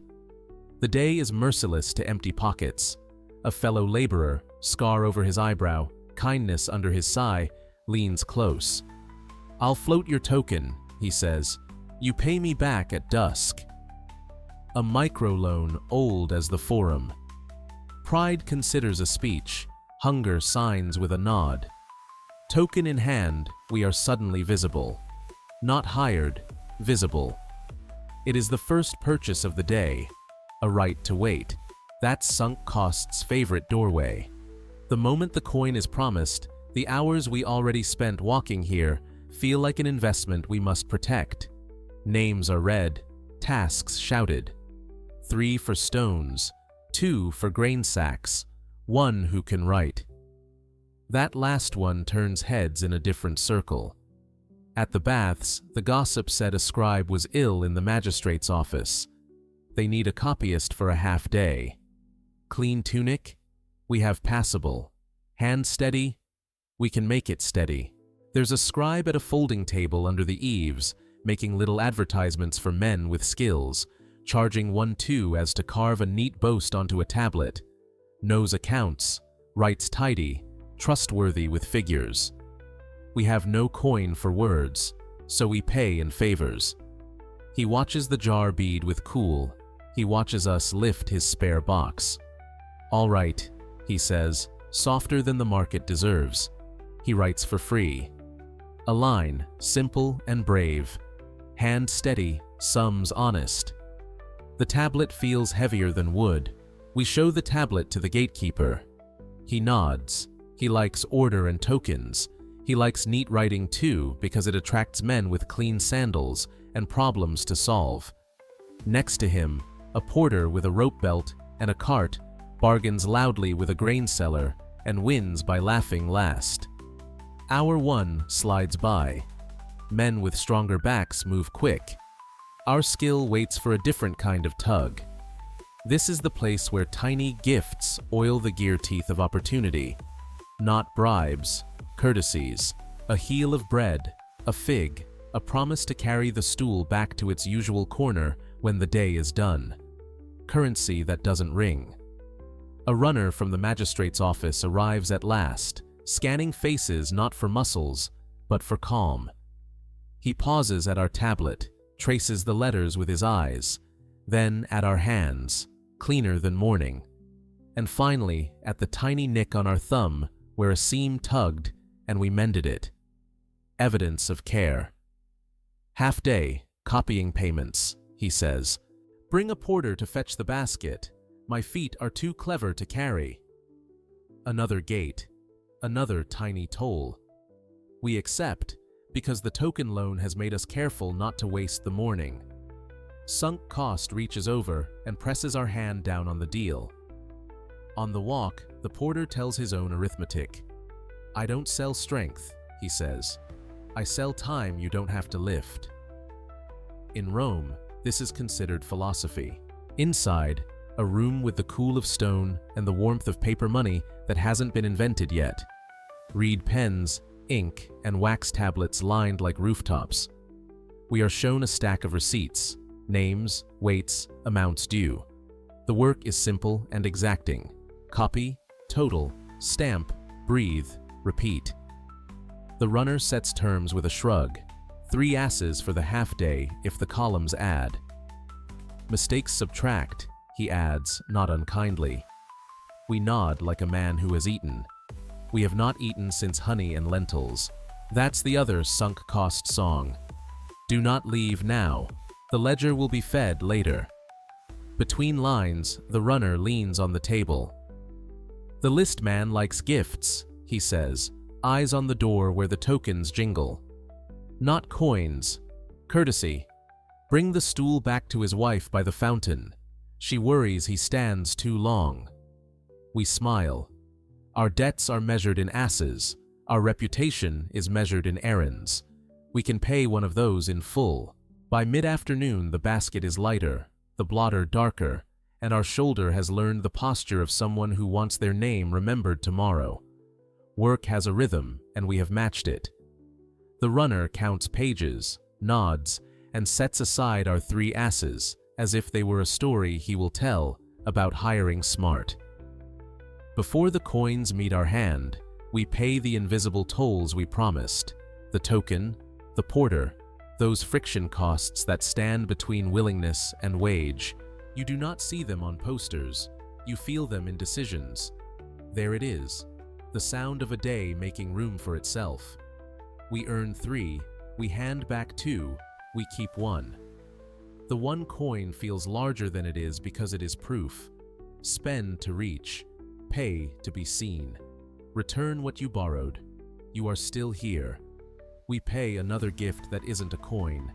The day is merciless to empty pockets. A fellow laborer, scar over his eyebrow, kindness under his sigh, leans close. "I'll float your token," he says. "You pay me back at dusk." A microloan old as the Forum. Pride considers a speech. Hunger signs with a nod. Token in hand, we are suddenly visible. Not hired, visible. It is the first purchase of the day. A right to wait. That's sunk cost's favorite doorway. The moment the coin is promised, the hours we already spent walking here feel like an investment we must protect. Names are read, tasks shouted. 3 for stones, 2 for grain sacks, 1 who can write. That last one turns heads in a different circle. At the baths, the gossip said a scribe was ill in the magistrate's office. They need a copyist for a half day. Clean tunic? We have passable. Hand steady? We can make it steady. There's a scribe at a folding table under the eaves, making little advertisements for men with skills, charging 1/2 as to carve a neat boast onto a tablet. Knows accounts, writes tidy, trustworthy with figures. We have no coin for words, so we pay in favors. He watches the jar bead with cool. He watches us lift his spare box. "All right," he says, softer than the market deserves. He writes for free. A line, simple and brave. Hand steady, sums honest. The tablet feels heavier than wood. We show the tablet to the gatekeeper. He nods. He likes order and tokens. He likes neat writing too because it attracts men with clean sandals and problems to solve. Next to him, a porter with a rope belt and a cart bargains loudly with a grain seller and wins by laughing last. Hour 1 slides by. Men with stronger backs move quick. Our skill waits for a different kind of tug. This is the place where tiny gifts oil the gear teeth of opportunity. Not bribes, courtesies, a heel of bread, a fig, a promise to carry the stool back to its usual corner when the day is done. Currency that doesn't ring. A runner from the magistrate's office arrives at last, scanning faces not for muscles, but for calm. He pauses at our tablet, traces the letters with his eyes, then at our hands, cleaner than morning, and finally at the tiny nick on our thumb where a seam tugged and we mended it. Evidence of care. "Half day, copying payments," he says. "Bring a porter to fetch the basket. My feet are too clever to carry." Another gate. Another tiny toll. We accept, because the token loan has made us careful not to waste the morning. Sunk cost reaches over and presses our hand down on the deal. On the walk, the porter tells his own arithmetic. "I don't sell strength," he says. "I sell time you don't have to lift." In Rome, this is considered philosophy. Inside, a room with the cool of stone and the warmth of paper money that hasn't been invented yet. Reed pens, ink, and wax tablets lined like rooftops. We are shown a stack of receipts, names, weights, amounts due. The work is simple and exacting. Copy, total, stamp, breathe, repeat. The runner sets terms with a shrug. 3 asses for the half day if the columns add. Mistakes subtract, he adds, not unkindly. We nod like a man who has eaten. We have not eaten since honey and lentils. That's the other sunk cost song. Do not leave now. The ledger will be fed later. Between lines, the runner leans on the table. The list man likes gifts, he says, eyes on the door where the tokens jingle. Not coins. Courtesy. Bring the stool back to his wife by the fountain. She worries he stands too long. We smile. Our debts are measured in asses. Our reputation is measured in errands. We can pay one of those in full. By mid-afternoon, the basket is lighter, the blotter darker, and our shoulder has learned the posture of someone who wants their name remembered tomorrow. Work has a rhythm, and we have matched it. The runner counts pages, nods, and sets aside our 3 asses, as if they were a story he will tell about hiring smart. Before the coins meet our hand, we pay the invisible tolls we promised, the token, the porter, those friction costs that stand between willingness and wage. You do not see them on posters, you feel them in decisions. There it is, the sound of a day making room for itself. We earn 3, we hand back 2, we keep 1. The 1 coin feels larger than it is because it is proof. Spend to reach, pay to be seen. Return what you borrowed. You are still here. We pay another gift that isn't a coin,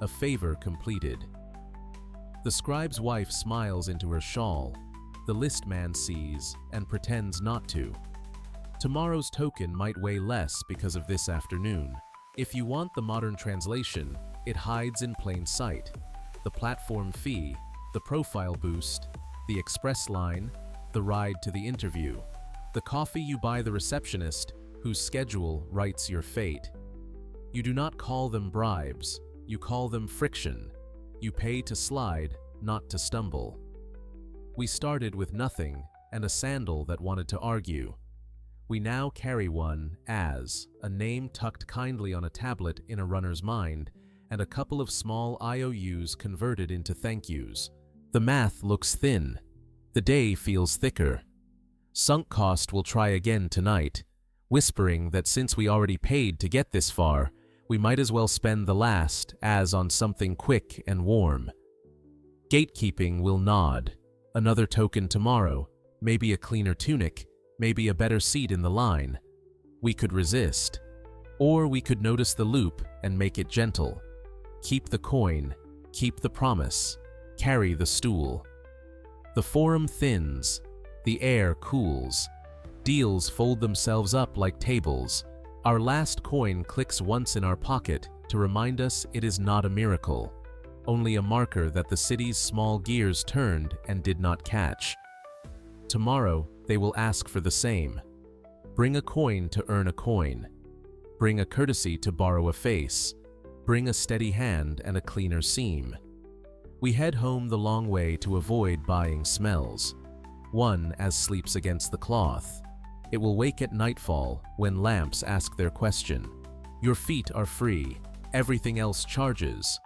a favor completed. The scribe's wife smiles into her shawl. The list man sees and pretends not to. Tomorrow's token might weigh less because of this afternoon. If you want the modern translation, it hides in plain sight. The platform fee, the profile boost, the express line, the ride to the interview, the coffee you buy the receptionist whose schedule writes your fate. You do not call them bribes, you call them friction. You pay to slide, not to stumble. We started with nothing and a sandal that wanted to argue. We now carry one as a name tucked kindly on a tablet in a runner's mind and a couple of small IOUs converted into thank yous. The math looks thin. The day feels thicker. Sunk cost will try again tonight, whispering that since we already paid to get this far, we might as well spend the last as on something quick and warm. Gatekeeping will nod. Another token tomorrow, maybe a cleaner tunic, maybe a better seat in the line. We could resist. Or we could notice the loop and make it gentle. Keep the coin, keep the promise, carry the stool. The forum thins, the air cools. Deals fold themselves up like tables. Our last coin clicks once in our pocket to remind us it is not a miracle, only a marker that the city's small gears turned and did not catch. Tomorrow, they will ask for the same. Bring a coin to earn a coin. Bring a courtesy to borrow a face. Bring a steady hand and a cleaner seam. We head home the long way to avoid buying smells. One as sleeps against the cloth. It will wake at nightfall when lamps ask their question. Your feet are free, everything else charges.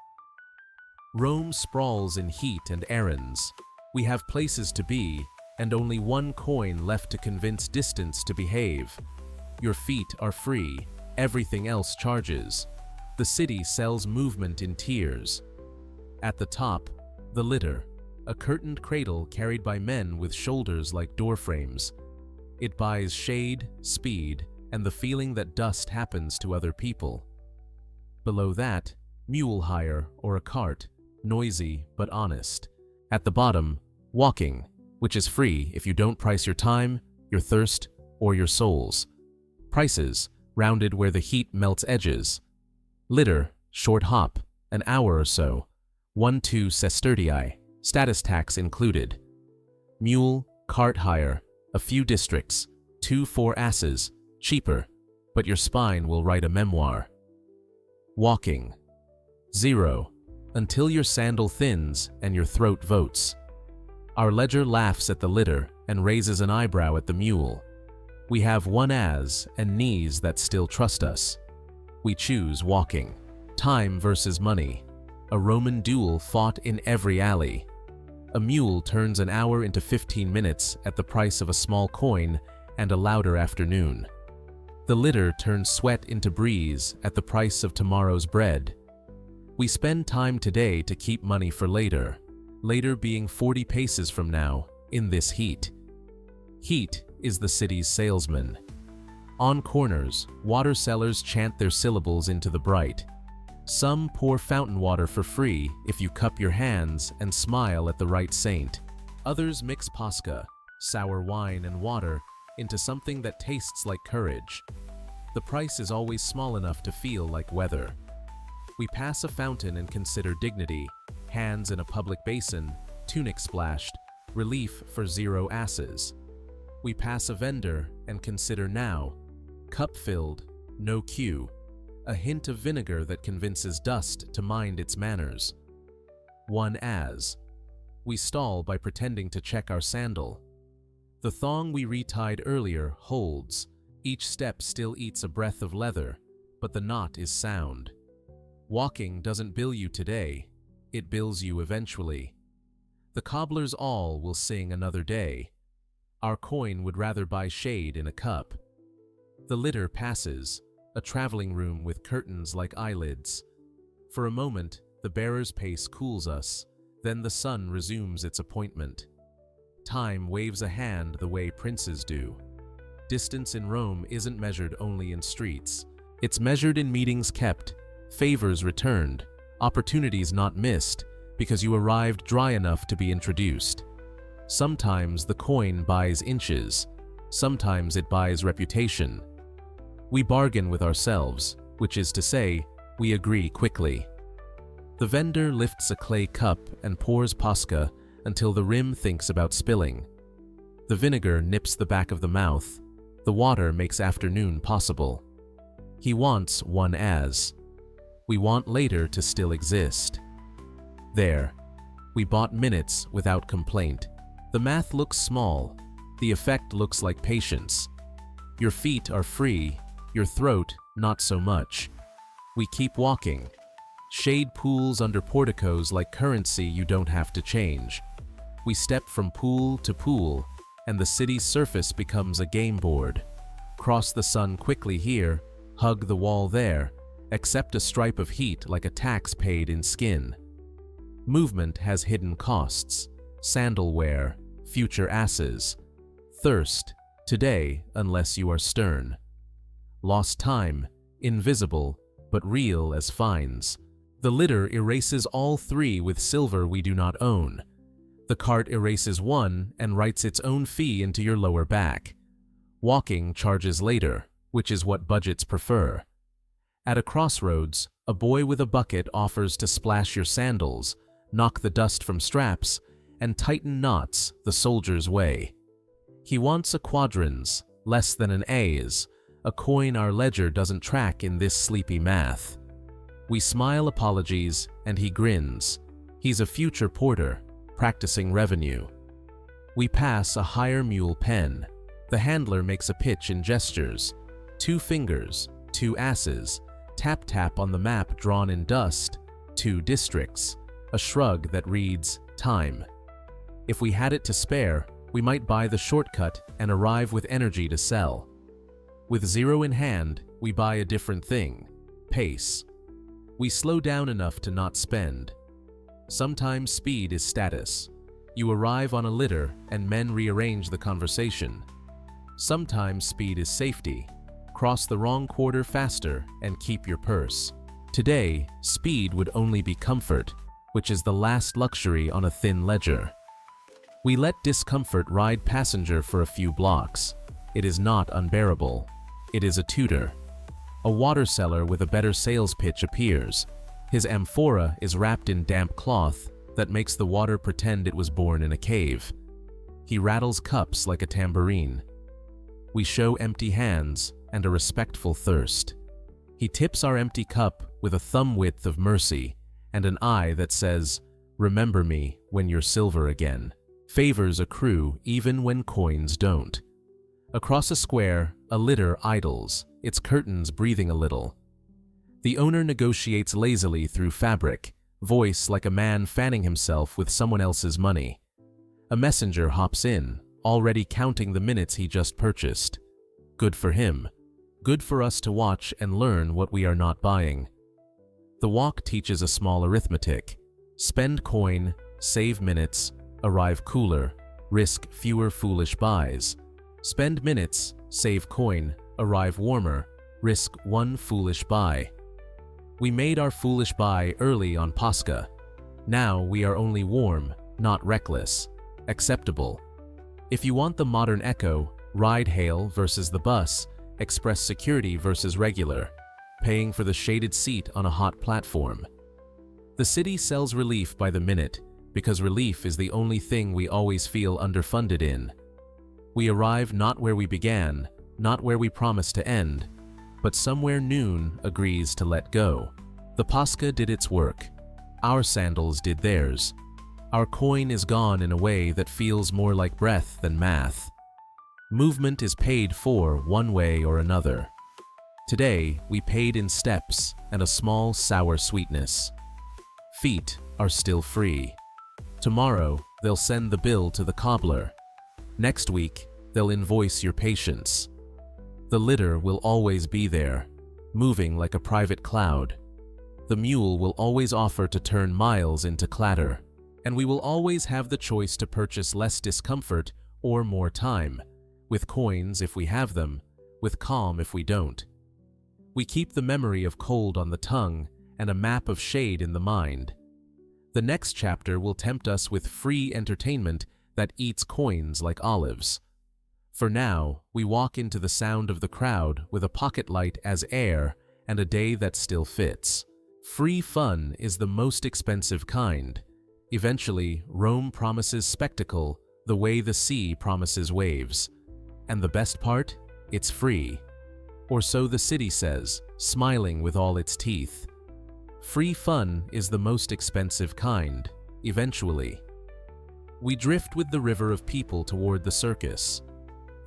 Rome sprawls in heat and errands. We have places to be, and only 1 coin left to convince distance to behave. Your feet are free, everything else charges. The city sells movement in tiers. At the top, the litter, a curtained cradle carried by men with shoulders like doorframes. It buys shade, speed, and the feeling that dust happens to other people. Below that, mule hire or a cart, noisy but honest. At the bottom, walking, which is free if you don't price your time, your thirst, or your souls. Prices, rounded where the heat melts edges. Litter, short hop, an hour or so. 1-2 sestertii, status tax included. Mule, cart hire, a few districts, 2-4 asses, cheaper, but your spine will write a memoir. Walking. 0, until your sandal thins and your throat votes. Our ledger laughs at the litter and raises an eyebrow at the mule. We have 1 as and knees that still trust us. We choose walking. Time versus money. A Roman duel fought in every alley. A mule turns an hour into 15 minutes at the price of a small coin and a louder afternoon. The litter turns sweat into breeze at the price of tomorrow's bread. We spend time today to keep money for later, later being 40 paces from now, in this heat. Heat is the city's salesman. On corners, water sellers chant their syllables into the bright. Some pour fountain water for free if you cup your hands and smile at the right saint. Others mix pasca, sour wine and water, into something that tastes like courage. The price is always small enough to feel like weather. We pass a fountain and consider dignity, hands in a public basin, tunic splashed, relief for 0 asses. We pass a vendor and consider now, cup filled, no queue, a hint of vinegar that convinces dust to mind its manners. 1 as. We stall by pretending to check our sandal. The thong we retied earlier holds. Each step still eats a breath of leather, but the knot is sound. Walking doesn't bill you today, it bills you eventually. The cobbler's awl will sing another day. Our coin would rather buy shade in a cup. The litter passes, a traveling room with curtains like eyelids. For a moment, the bearer's pace cools us, then the sun resumes its appointment. Time waves a hand the way princes do. Distance in Rome isn't measured only in streets. It's measured in meetings kept, favors returned, opportunities not missed because you arrived dry enough to be introduced. Sometimes the coin buys inches, sometimes it buys reputation. We bargain with ourselves, which is to say, we agree quickly. The vendor lifts a clay cup and pours pasca until the rim thinks about spilling. The vinegar nips the back of the mouth. The water makes afternoon possible. He wants 1 as. We want later to still exist. There. We bought minutes without complaint. The math looks small. The effect looks like patience. Your feet are free, your throat not so much. We keep walking. Shade pools under porticos like currency you don't have to change. We step from pool to pool, and the city's surface becomes a game board. Cross the sun quickly here, hug the wall there, accept a stripe of heat like a tax paid in skin. Movement has hidden costs, sandal wear, future asses. Thirst, today unless you are stern. Lost time, invisible, but real as fines. The litter erases all 3 with silver we do not own. The cart erases 1 and writes its own fee into your lower back. Walking charges later, which is what budgets prefer. At a crossroads, a boy with a bucket offers to splash your sandals, knock the dust from straps, and tighten knots the soldier's way. He wants a quadrans, less than an A's, a coin our ledger doesn't track in this sleepy math. We smile apologies, and he grins. He's a future porter, practicing revenue. We pass a hire mule pen. The handler makes a pitch in gestures. 2 fingers, 2 asses, tap tap on the map drawn in dust, 2 districts, a shrug that reads, time. If we had it to spare, we might buy the shortcut and arrive with energy to sell. With 0 in hand, we buy a different thing, pace. We slow down enough to not spend. Sometimes speed is status. You arrive on a litter and men rearrange the conversation. Sometimes speed is safety. Cross the wrong quarter faster and keep your purse. Today, speed would only be comfort, which is the last luxury on a thin ledger. We let discomfort ride passenger for a few blocks. It is not unbearable. It is a tutor. A water seller with a better sales pitch appears. His amphora is wrapped in damp cloth that makes the water pretend it was born in a cave. He rattles cups like a tambourine. We show empty hands and a respectful thirst. He tips our empty cup with a thumb width of mercy and an eye that says, "Remember me when you're silver again." Favors accrue even when coins don't. Across a square, a litter idles, its curtains breathing a little. The owner negotiates lazily through fabric, voice like a man fanning himself with someone else's money. A messenger hops in, already counting the minutes he just purchased. Good for him. Good for us to watch and learn what we are not buying. The walk teaches a small arithmetic. Spend coin, save minutes, arrive cooler, risk fewer foolish buys. Spend minutes, save coin, arrive warmer, risk 1 foolish buy. We made our foolish buy early on Pascha. Now we are only warm, not reckless. Acceptable. If you want the modern echo, ride-hail versus the bus, express security versus regular, paying for the shaded seat on a hot platform. The city sells relief by the minute because relief is the only thing we always feel underfunded in. We arrive not where we began, not where we promised to end, but somewhere noon agrees to let go. The Pascha did its work. Our sandals did theirs. Our coin is gone in a way that feels more like breath than math. Movement is paid for one way or another. Today, we paid in steps and a small sour sweetness. Feet are still free. Tomorrow, they'll send the bill to the cobbler. Next week, they'll invoice your patience. The litter will always be there, moving like a private cloud. The mule will always offer to turn miles into clatter, and we will always have the choice to purchase less discomfort or more time, with coins if we have them, with calm if we don't. We keep the memory of cold on the tongue and a map of shade in the mind. The next chapter will tempt us with free entertainment that eats coins like olives. For now, we walk into the sound of the crowd with a pocket light as air and a day that still fits. Free fun is the most expensive kind. Eventually, Rome promises spectacle the way the sea promises waves. And the best part? It's free. Or so the city says, smiling with all its teeth. Free fun is the most expensive kind, eventually. We drift with the river of people toward the circus.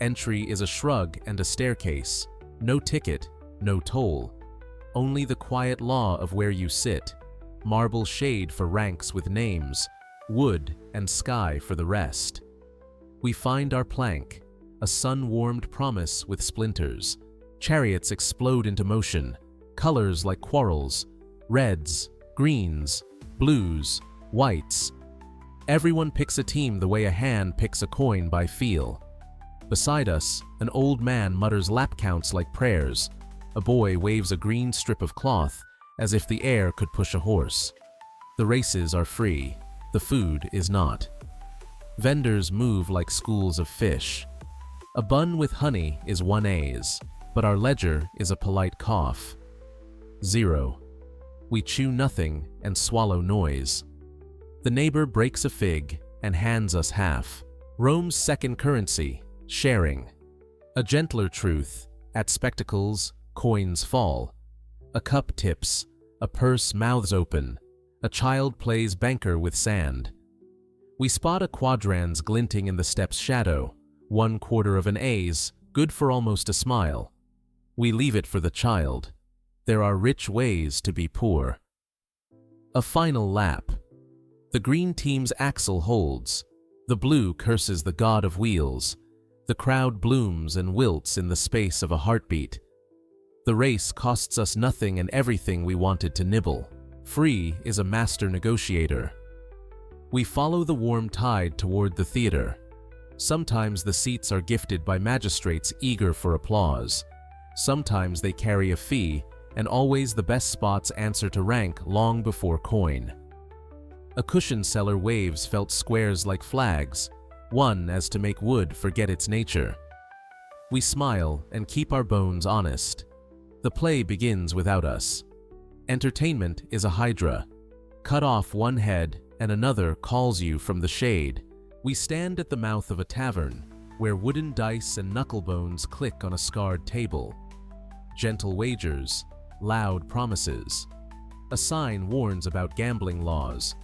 Entry is a shrug and a staircase. No ticket, no toll. Only the quiet law of where you sit. Marble shade for ranks with names, wood and sky for the rest. We find our plank, a sun-warmed promise with splinters. Chariots explode into motion, colors like quarrels, reds, greens, blues, whites. Everyone picks a team the way a hand picks a coin by feel. Beside us, an old man mutters lap counts like prayers. A boy waves a green strip of cloth as if the air could push a horse. The races are free, the food is not. Vendors move like schools of fish. A bun with honey is 1 A's, but our ledger is a polite cough. 0. We chew nothing and swallow noise. The neighbor breaks a fig and hands us half. Rome's second currency, sharing. A gentler truth, at spectacles, coins fall. A cup tips, a purse mouths open, a child plays banker with sand. We spot a quadrans glinting in the step's shadow, 1/4 of an A's, good for almost a smile. We leave it for the child. There are rich ways to be poor. A final lap. The green team's axle holds. The blue curses the god of wheels. The crowd blooms and wilts in the space of a heartbeat. The race costs us nothing and everything we wanted to nibble. Free is a master negotiator. We follow the warm tide toward the theater. Sometimes the seats are gifted by magistrates eager for applause. Sometimes they carry a fee, and always the best spots answer to rank long before coin. A cushion seller waves felt squares like flags, one as to make wood forget its nature. We smile and keep our bones honest. The play begins without us. Entertainment is a hydra. Cut off one head and another calls you from the shade. We stand at the mouth of a tavern, where wooden dice and knucklebones click on a scarred table. Gentle wagers, loud promises. A sign warns about gambling laws.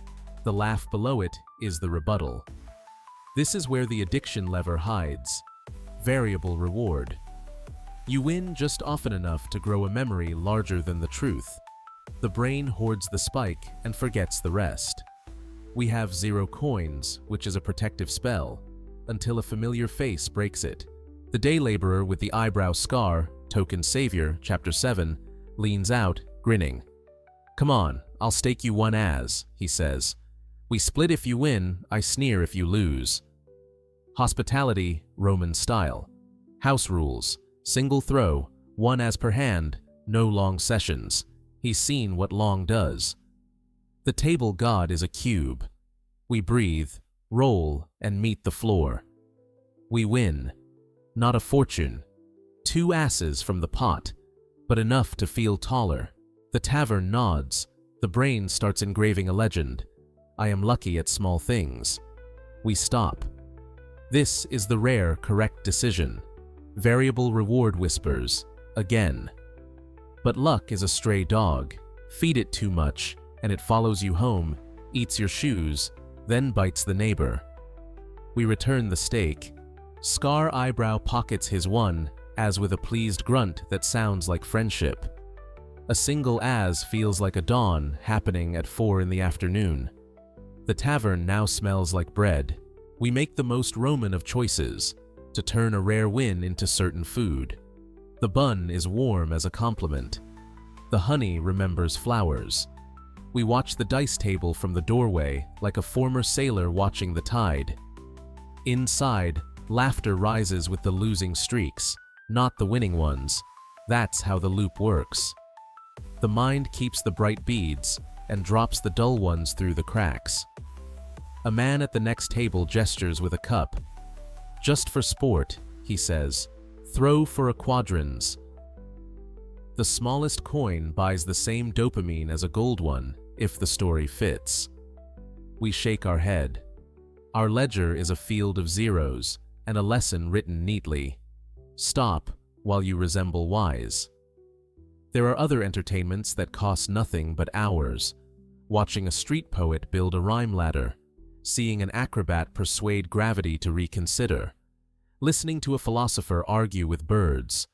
The laugh below it is the rebuttal. This is where the addiction lever hides. Variable reward. You win just often enough to grow a memory larger than the truth. The brain hoards the spike and forgets the rest. We have 0 coins, which is a protective spell, until a familiar face breaks it. The day laborer with the eyebrow scar, token savior, chapter 7, leans out, grinning. "Come on, I'll stake you 1 As," he says. "We split if you win, I sneer if you lose." Hospitality, Roman style. House rules. Single throw, 1 As per hand, no long sessions. He's seen what long does. The table god is a cube. We breathe, roll, and meet the floor. We win. Not a fortune. 2 asses from the pot, but enough to feel taller. The tavern nods. The brain starts engraving a legend. I am lucky at small things. We stop. This is the rare, correct decision. Variable reward whispers. Again. But luck is a stray dog. Feed it too much, and it follows you home, eats your shoes, then bites the neighbor. We return the steak. Scar eyebrow pockets his one, as with a pleased grunt that sounds like friendship. A single as feels like a dawn happening at 4 in the afternoon. The tavern now smells like bread. We make the most Roman of choices, to turn a rare win into certain food. The bun is warm as a compliment. The honey remembers flowers. We watch the dice table from the doorway like a former sailor watching the tide. Inside, laughter rises with the losing streaks, not the winning ones. That's how the loop works. The mind keeps the bright beads and drops the dull ones through the cracks. A man at the next table gestures with a cup. Just for sport, he says. Throw for a quadrans. The smallest coin buys the same dopamine as a gold one, if the story fits. We shake our head. Our ledger is a field of zeros and a lesson written neatly. Stop while you resemble wise. There are other entertainments that cost nothing but hours. Watching a street poet build a rhyme ladder, seeing an acrobat persuade gravity to reconsider, listening to a philosopher argue with birds.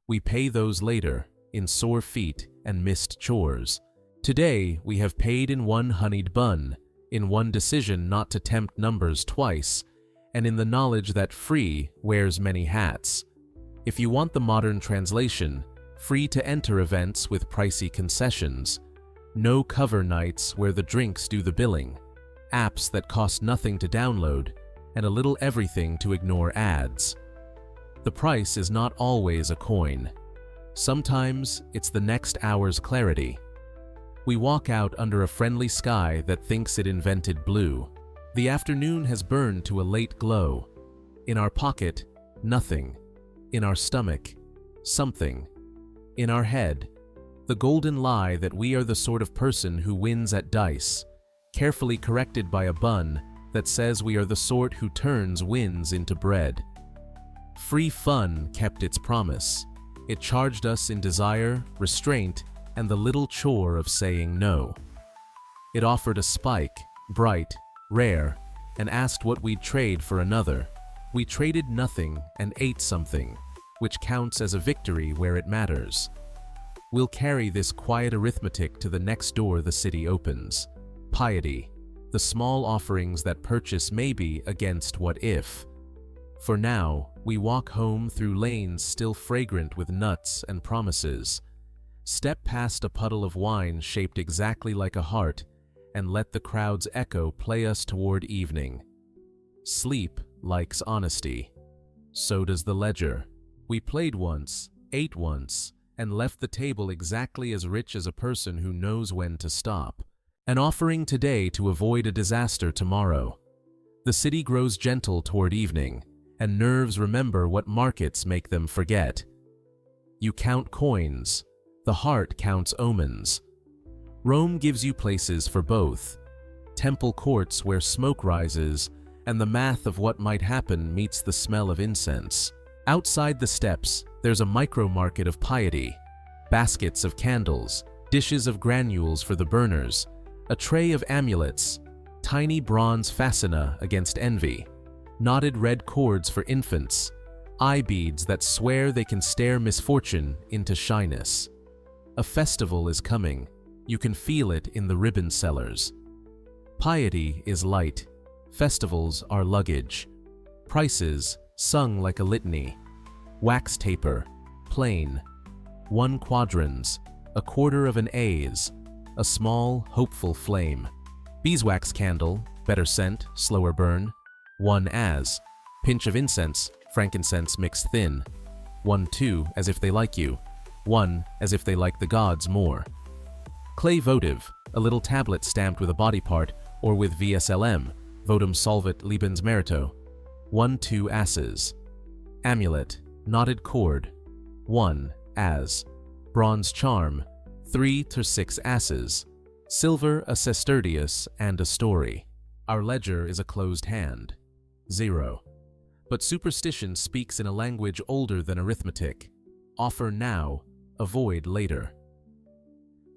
We pay those later, in sore feet and missed chores. Today, we have paid in one honeyed bun, in one decision not to tempt numbers twice, and in the knowledge that free wears many hats. If you want the modern translation, free to enter events with pricey concessions. No cover nights where the drinks do the billing. Apps that cost nothing to download, and a little everything to ignore ads. The price is not always a coin. Sometimes it's the next hour's clarity. We walk out under a friendly sky that thinks it invented blue. The afternoon has burned to a late glow. In our pocket, nothing. In our stomach, something. In our head, the golden lie that we are the sort of person who wins at dice, carefully corrected by a bun that says we are the sort who turns wins into bread. Free fun kept its promise. It charged us in desire, restraint, and the little chore of saying no. It offered a spike, bright, rare, and asked what we'd trade for another. We traded nothing and ate something, which counts as a victory where it matters. We'll carry this quiet arithmetic to the next door the city opens. Piety, the small offerings that purchase maybe against what if. For now, we walk home through lanes still fragrant with nuts and promises. Step past a puddle of wine shaped exactly like a heart, and let the crowd's echo play us toward evening. Sleep likes honesty. So does the ledger. We played once, ate once, and left the table exactly as rich as a person who knows when to stop. An offering today to avoid a disaster tomorrow. The city grows gentle toward evening, and nerves remember what markets make them forget. You count coins. The heart counts omens. Rome gives you places for both. Temple courts where smoke rises, and the math of what might happen meets the smell of incense. Outside the steps, there's a micro-market of piety. Baskets of candles, dishes of granules for the burners, a tray of amulets, tiny bronze fascina against envy, knotted red cords for infants, eye beads that swear they can stare misfortune into shyness. A festival is coming. You can feel it in the ribbon sellers. Piety is light. Festivals are luggage. Prices sung like a litany. Wax taper, plain. 1 quadrans, a quarter of an A's, a small, hopeful flame. Beeswax candle, better scent, slower burn. 1 as, pinch of incense, frankincense mixed thin. 1 2, as if they like you. 1, as if they like the gods more. Clay votive, a little tablet stamped with a body part, or with VSLM, votum solvit libens merito. 1 2 asses. Amulet, knotted cord. 1 as. Bronze charm, 3 to 6 asses. Silver, a sestertius and a story. Our ledger is a closed hand. 0. But superstition speaks in a language older than arithmetic. Offer now, avoid later.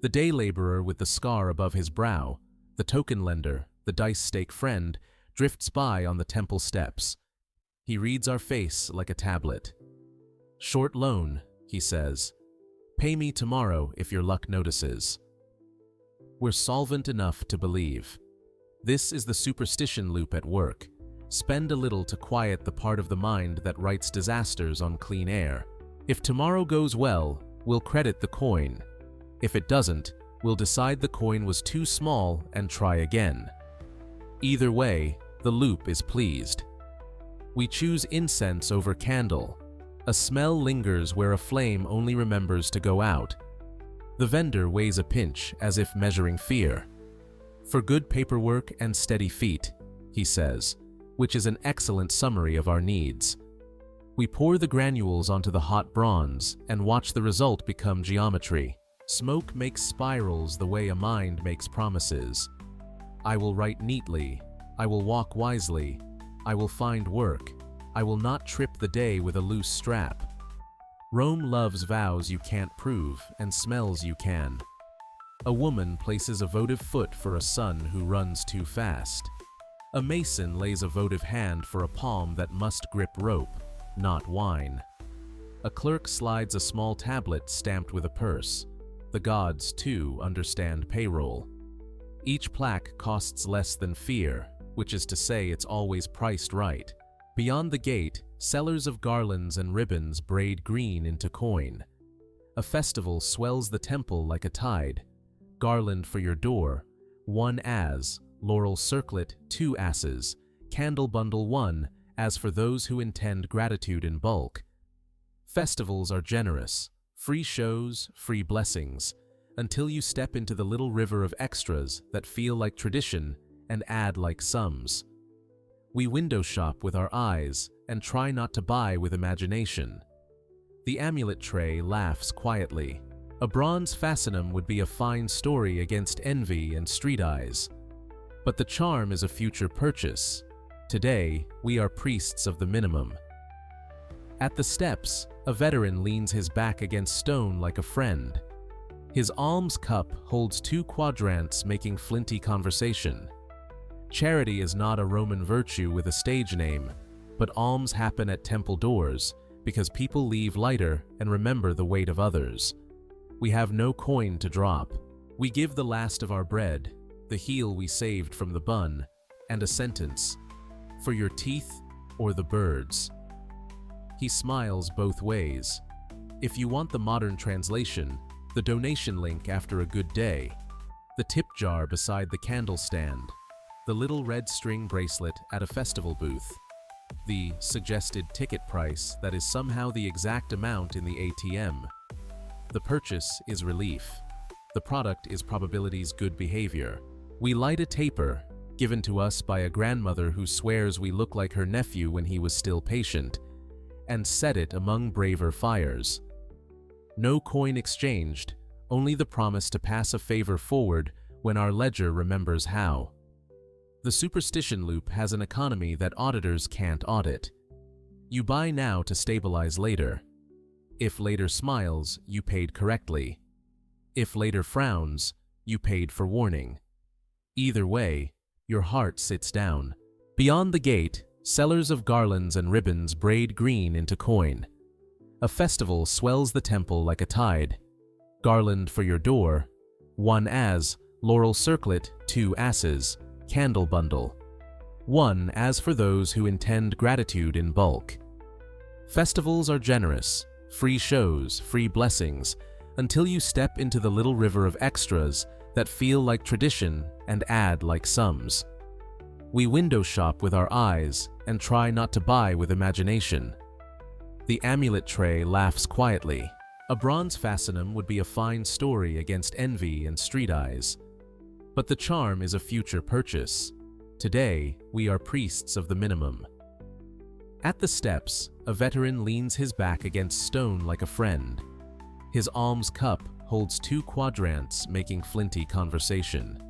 The day laborer with the scar above his brow, the token lender, the dice stake friend, drifts by on the temple steps. He reads our face like a tablet. Short loan, he says. Pay me tomorrow if your luck notices. We're solvent enough to believe. This is the superstition loop at work. Spend a little to quiet the part of the mind that writes disasters on clean air. If tomorrow goes well, we'll credit the coin. If it doesn't, we'll decide the coin was too small and try again. Either way, the loop is pleased. We choose incense over candle. A smell lingers where a flame only remembers to go out. The vendor weighs a pinch as if measuring fear. For good paperwork and steady feet, he says, which is an excellent summary of our needs. We pour the granules onto the hot bronze and watch the result become geometry. Smoke makes spirals the way a mind makes promises. I will write neatly. I will walk wisely. I will find work. I will not trip the day with a loose strap. Rome loves vows you can't prove and smells you can. A woman places a votive foot for a son who runs too fast. A mason lays a votive hand for a palm that must grip rope, not wine. A clerk slides a small tablet stamped with a purse. The gods, too, understand payroll. Each plaque costs less than fear, which is to say it's always priced right. Beyond the gate, sellers of garlands and ribbons braid green into coin. A festival swells the temple like a tide. Garland for your door, 1 as. Laurel circlet, 2 asses. Candle bundle 1, as for those who intend gratitude in bulk. Festivals are generous. Free shows, free blessings, until you step into the little river of extras that feel like tradition and add like sums. We window shop with our eyes and try not to buy with imagination. The amulet tray laughs quietly. A bronze fasinum would be a fine story against envy and street eyes. But the charm is a future purchase. Today, we are priests of the minimum. At the steps, a veteran leans his back against stone like a friend. His alms cup holds 2 quadrants making flinty conversation. Charity is not a Roman virtue with a stage name, but alms happen at temple doors because people leave lighter and remember the weight of others. We have no coin to drop. We give the last of our bread, the heel we saved from the bun, and a sentence, for your teeth or the birds. He smiles both ways. If you want the modern translation, the donation link after a good day, the tip jar beside the candle stand, the little red string bracelet at a festival booth, the suggested ticket price that is somehow the exact amount in the ATM. The purchase is relief. The product is probability's good behavior. We light a taper, given to us by a grandmother who swears we look like her nephew when he was still patient, and set it among braver fires. No coin exchanged, only the promise to pass a favor forward when our ledger remembers how. The superstition loop has an economy that auditors can't audit. You buy now to stabilize later. If later smiles, you paid correctly. If later frowns, you paid for warning. Either way, your heart sits down. Beyond the gate, sellers of garlands and ribbons braid green into coin. A festival swells the temple like a tide. Garland for your door, 1 as. Laurel circlet, 2 asses. Candle bundle, 1 as for those who intend gratitude in bulk. Festivals are generous, free shows, free blessings, until you step into the little river of extras that feel like tradition and add like sums. We window shop with our eyes and try not to buy with imagination. The amulet tray laughs quietly. A bronze fasinum would be a fine story against envy and street eyes. But the charm is a future purchase. Today, we are priests of the minimum. At the steps, a veteran leans his back against stone like a friend. His alms cup holds 2 quadrants making flinty conversation.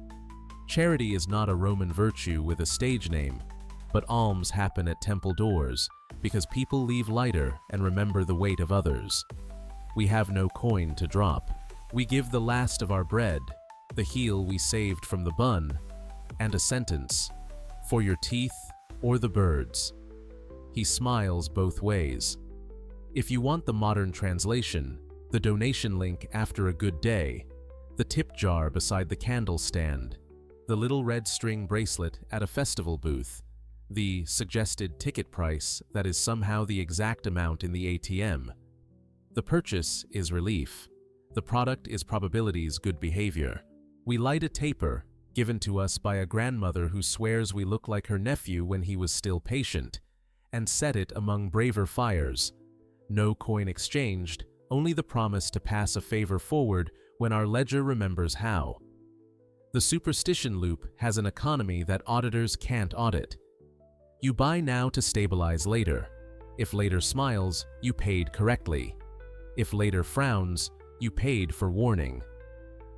Charity is not a Roman virtue with a stage name, but alms happen at temple doors because people leave lighter and remember the weight of others. We have no coin to drop. We give the last of our bread, the heel we saved from the bun, and a sentence, for your teeth or the birds. He smiles both ways. If you want the modern translation, the donation link after a good day, the tip jar beside the candle stand, the little red string bracelet at a festival booth, the suggested ticket price that is somehow the exact amount in the ATM. The purchase is relief. The product is probability's good behavior. We light a taper, given to us by a grandmother who swears we look like her nephew when he was still patient, and set it among braver fires. No coin exchanged, only the promise to pass a favor forward when our ledger remembers how. The superstition loop has an economy that auditors can't audit. You buy now to stabilize later. If later smiles, you paid correctly. If later frowns, you paid for warning.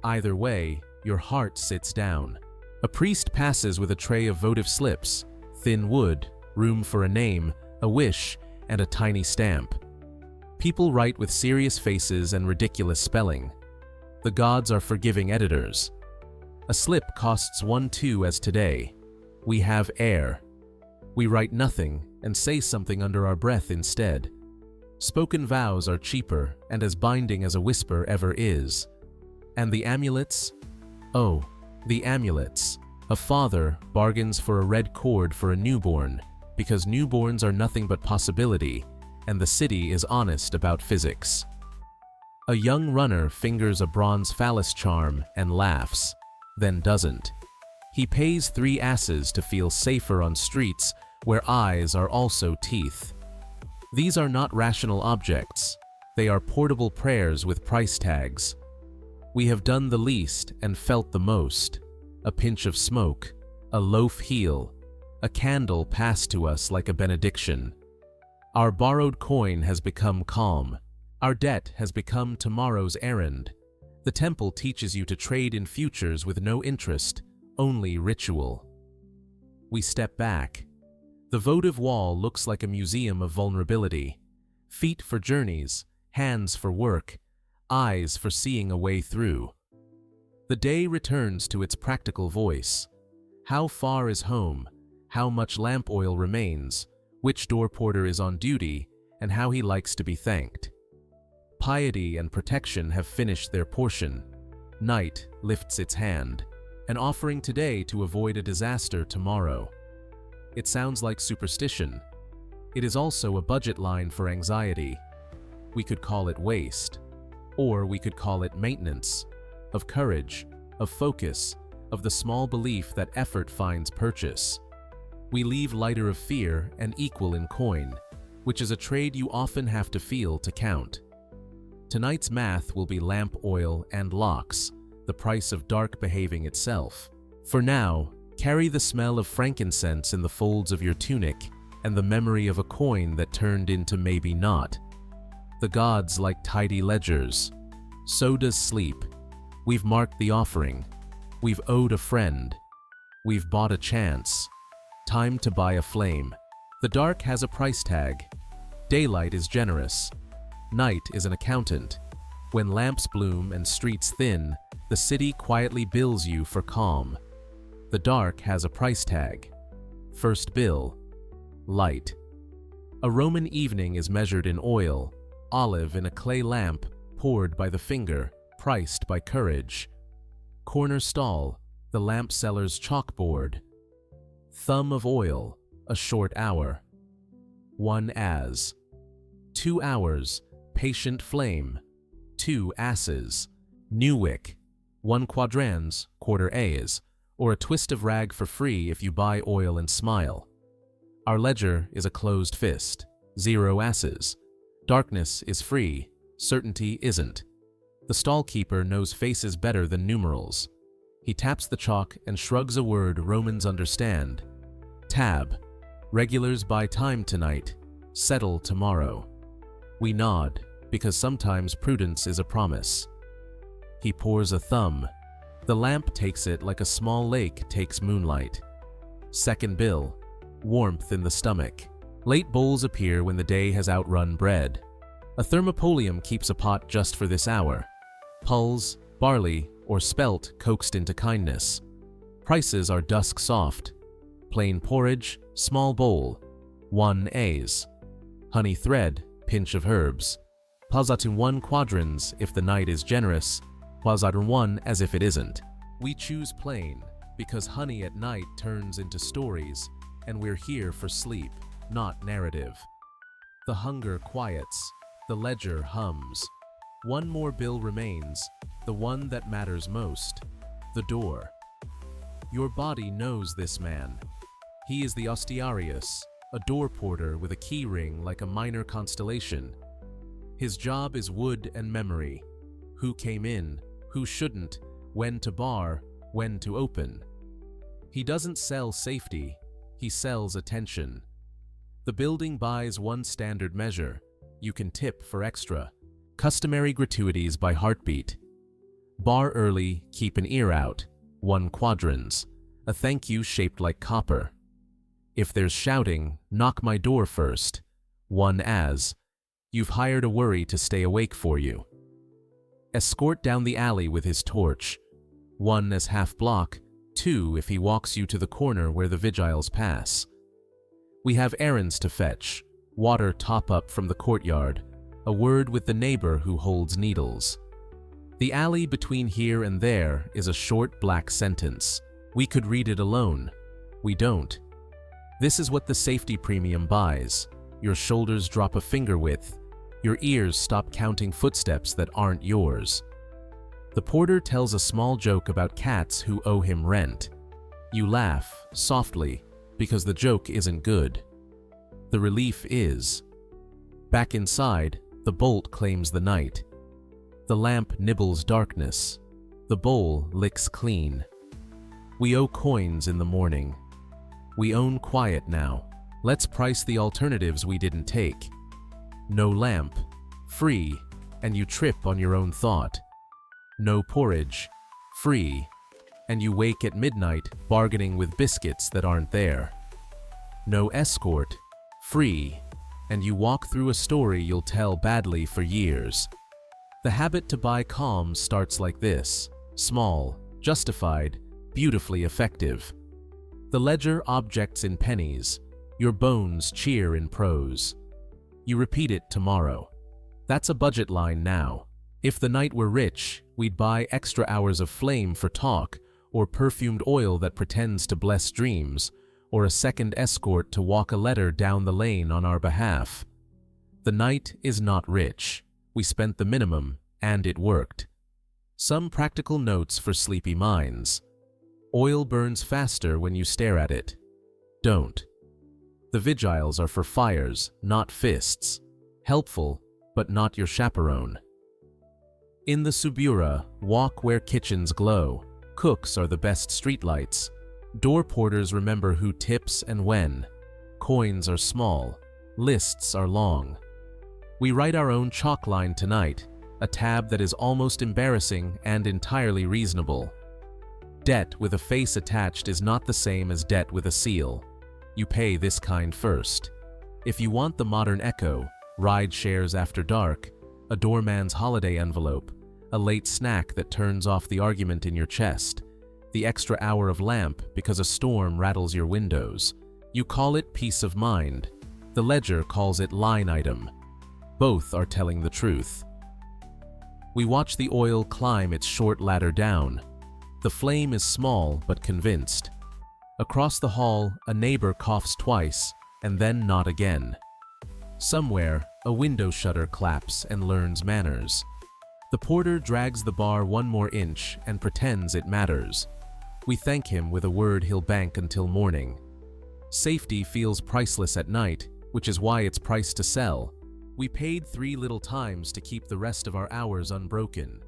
Either way, your heart sits down. A priest passes with a tray of votive slips, thin wood, room for a name, a wish, and a tiny stamp. People write with serious faces and ridiculous spelling. The gods are forgiving editors. A slip costs 1/2 as today. We have air. We write nothing and say something under our breath instead. Spoken vows are cheaper and as binding as a whisper ever is. And the amulets? Oh, the amulets. A father bargains for a red cord for a newborn because newborns are nothing but possibility, and the city is honest about physics. A young runner fingers a bronze phallus charm and laughs, then doesn't. He pays 3 asses to feel safer on streets where eyes are also teeth. These are not rational objects. They are portable prayers with price tags. We have done the least and felt the most. A pinch of smoke, a loaf heel, a candle passed to us like a benediction. Our borrowed coin has become calm. Our debt has become tomorrow's errand. The temple teaches you to trade in futures with no interest, only ritual. We step back. The votive wall looks like a museum of vulnerability. Feet for journeys, hands for work, eyes for seeing a way through. The day returns to its practical voice. How far is home? How much lamp oil remains? Which door porter is on duty? And how he likes to be thanked. Piety and protection have finished their portion. Night lifts its hand, an offering today to avoid a disaster tomorrow. It sounds like superstition. It is also a budget line for anxiety. We could call it waste. Or we could call it maintenance. Of courage, of focus, of the small belief that effort finds purchase. We leave lighter of fear and equal in coin, which is a trade you often have to feel to count. Tonight's math will be lamp oil and locks, the price of dark behaving itself. For now, carry the smell of frankincense in the folds of your tunic and the memory of a coin that turned into maybe not. The gods like tidy ledgers. So does sleep. We've marked the offering. We've owed a friend. We've bought a chance. Time to buy a flame. The dark has a price tag. Daylight is generous. Night is an accountant. When lamps bloom and streets thin, the city quietly bills you for calm. The dark has a price tag. First bill, light. A Roman evening is measured in oil, olive in a clay lamp, poured by the finger, priced by courage. Corner stall, the lamp seller's chalkboard. Thumb of oil, a short hour. 1 as. 2 hours, patient flame. 2 asses. New wick. 1 quadrans, quarter A's, or a twist of rag for free if you buy oil and smile. Our ledger is a closed fist. 0 asses. Darkness is free. Certainty isn't. The stallkeeper knows faces better than numerals. He taps the chalk and shrugs a word Romans understand. Tab. Regulars buy time tonight. Settle tomorrow. We nod, because sometimes prudence is a promise. He pours a thumb. The lamp takes it like a small lake takes moonlight. Second bill. Warmth in the stomach. Late bowls appear when the day has outrun bread. A thermopolium keeps a pot just for this hour. Pulse, barley, or spelt coaxed into kindness. Prices are dusk soft. Plain porridge, small bowl, 1 A's. Honey thread, pinch of herbs. Pazatun 1 quadrans if the night is generous, Pazatun 1 as if it isn't. We choose plain because honey at night turns into stories, and we're here for sleep, not narrative. The hunger quiets, the ledger hums. One more bill remains, the one that matters most, the door. Your body knows this man. He is the Ostiarius, a door porter with a key ring like a minor constellation. His job is wood and memory. Who came in, who shouldn't, when to bar, when to open. He doesn't sell safety, he sells attention. The building buys 1 standard measure. You can tip for extra. Customary gratuities by heartbeat. Bar early, keep an ear out, 1 quadrans. A thank you shaped like copper. If there's shouting, knock my door first, 1 as. You've hired a worry to stay awake for you. Escort down the alley with his torch, 1 as half block, 2 if he walks you to the corner where the vigiles pass. We have errands to fetch, water top up from the courtyard, a word with the neighbor who holds needles. The alley between here and there is a short black sentence. We could read it alone. We don't. This is what the safety premium buys. Your shoulders drop a finger width. Your ears stop counting footsteps that aren't yours. The porter tells a small joke about cats who owe him rent. You laugh, softly, because the joke isn't good. The relief is. Back inside, the bolt claims the night. The lamp nibbles darkness. The bowl licks clean. We owe coins in the morning. We own quiet now. Let's price the alternatives we didn't take. No lamp, free, and you trip on your own thought. No porridge, free, and you wake at midnight bargaining with biscuits that aren't there. No escort, free, and you walk through a story you'll tell badly for years. The habit to buy calm starts like this: small, justified, beautifully effective. The ledger objects in pennies. Your bones cheer in prose. You repeat it tomorrow. That's a budget line now. If the night were rich, we'd buy extra hours of flame for talk, or perfumed oil that pretends to bless dreams, or a second escort to walk a letter down the lane on our behalf. The night is not rich. We spent the minimum, and it worked. Some practical notes for sleepy minds. Oil burns faster when you stare at it. Don't. The vigiles are for fires, not fists. Helpful, but not your chaperone. In the Subura, walk where kitchens glow. Cooks are the best streetlights. Door porters remember who tips and when. Coins are small. Lists are long. We write our own chalk line tonight, a tab that is almost embarrassing and entirely reasonable. Debt with a face attached is not the same as debt with a seal. You pay this kind first. If you want the modern echo, ride shares after dark, a doorman's holiday envelope, a late snack that turns off the argument in your chest, the extra hour of lamp because a storm rattles your windows. You call it peace of mind. The ledger calls it line item. Both are telling the truth. We watch the oil climb its short ladder down. The flame is small but convinced. Across the hall, a neighbor coughs twice and then not again. Somewhere, a window shutter claps and learns manners. The porter drags the bar 1 more inch and pretends it matters. We thank him with a word he'll bank until morning. Safety feels priceless at night, which is why it's priced to sell. We paid 3 little times to keep the rest of our hours unbroken.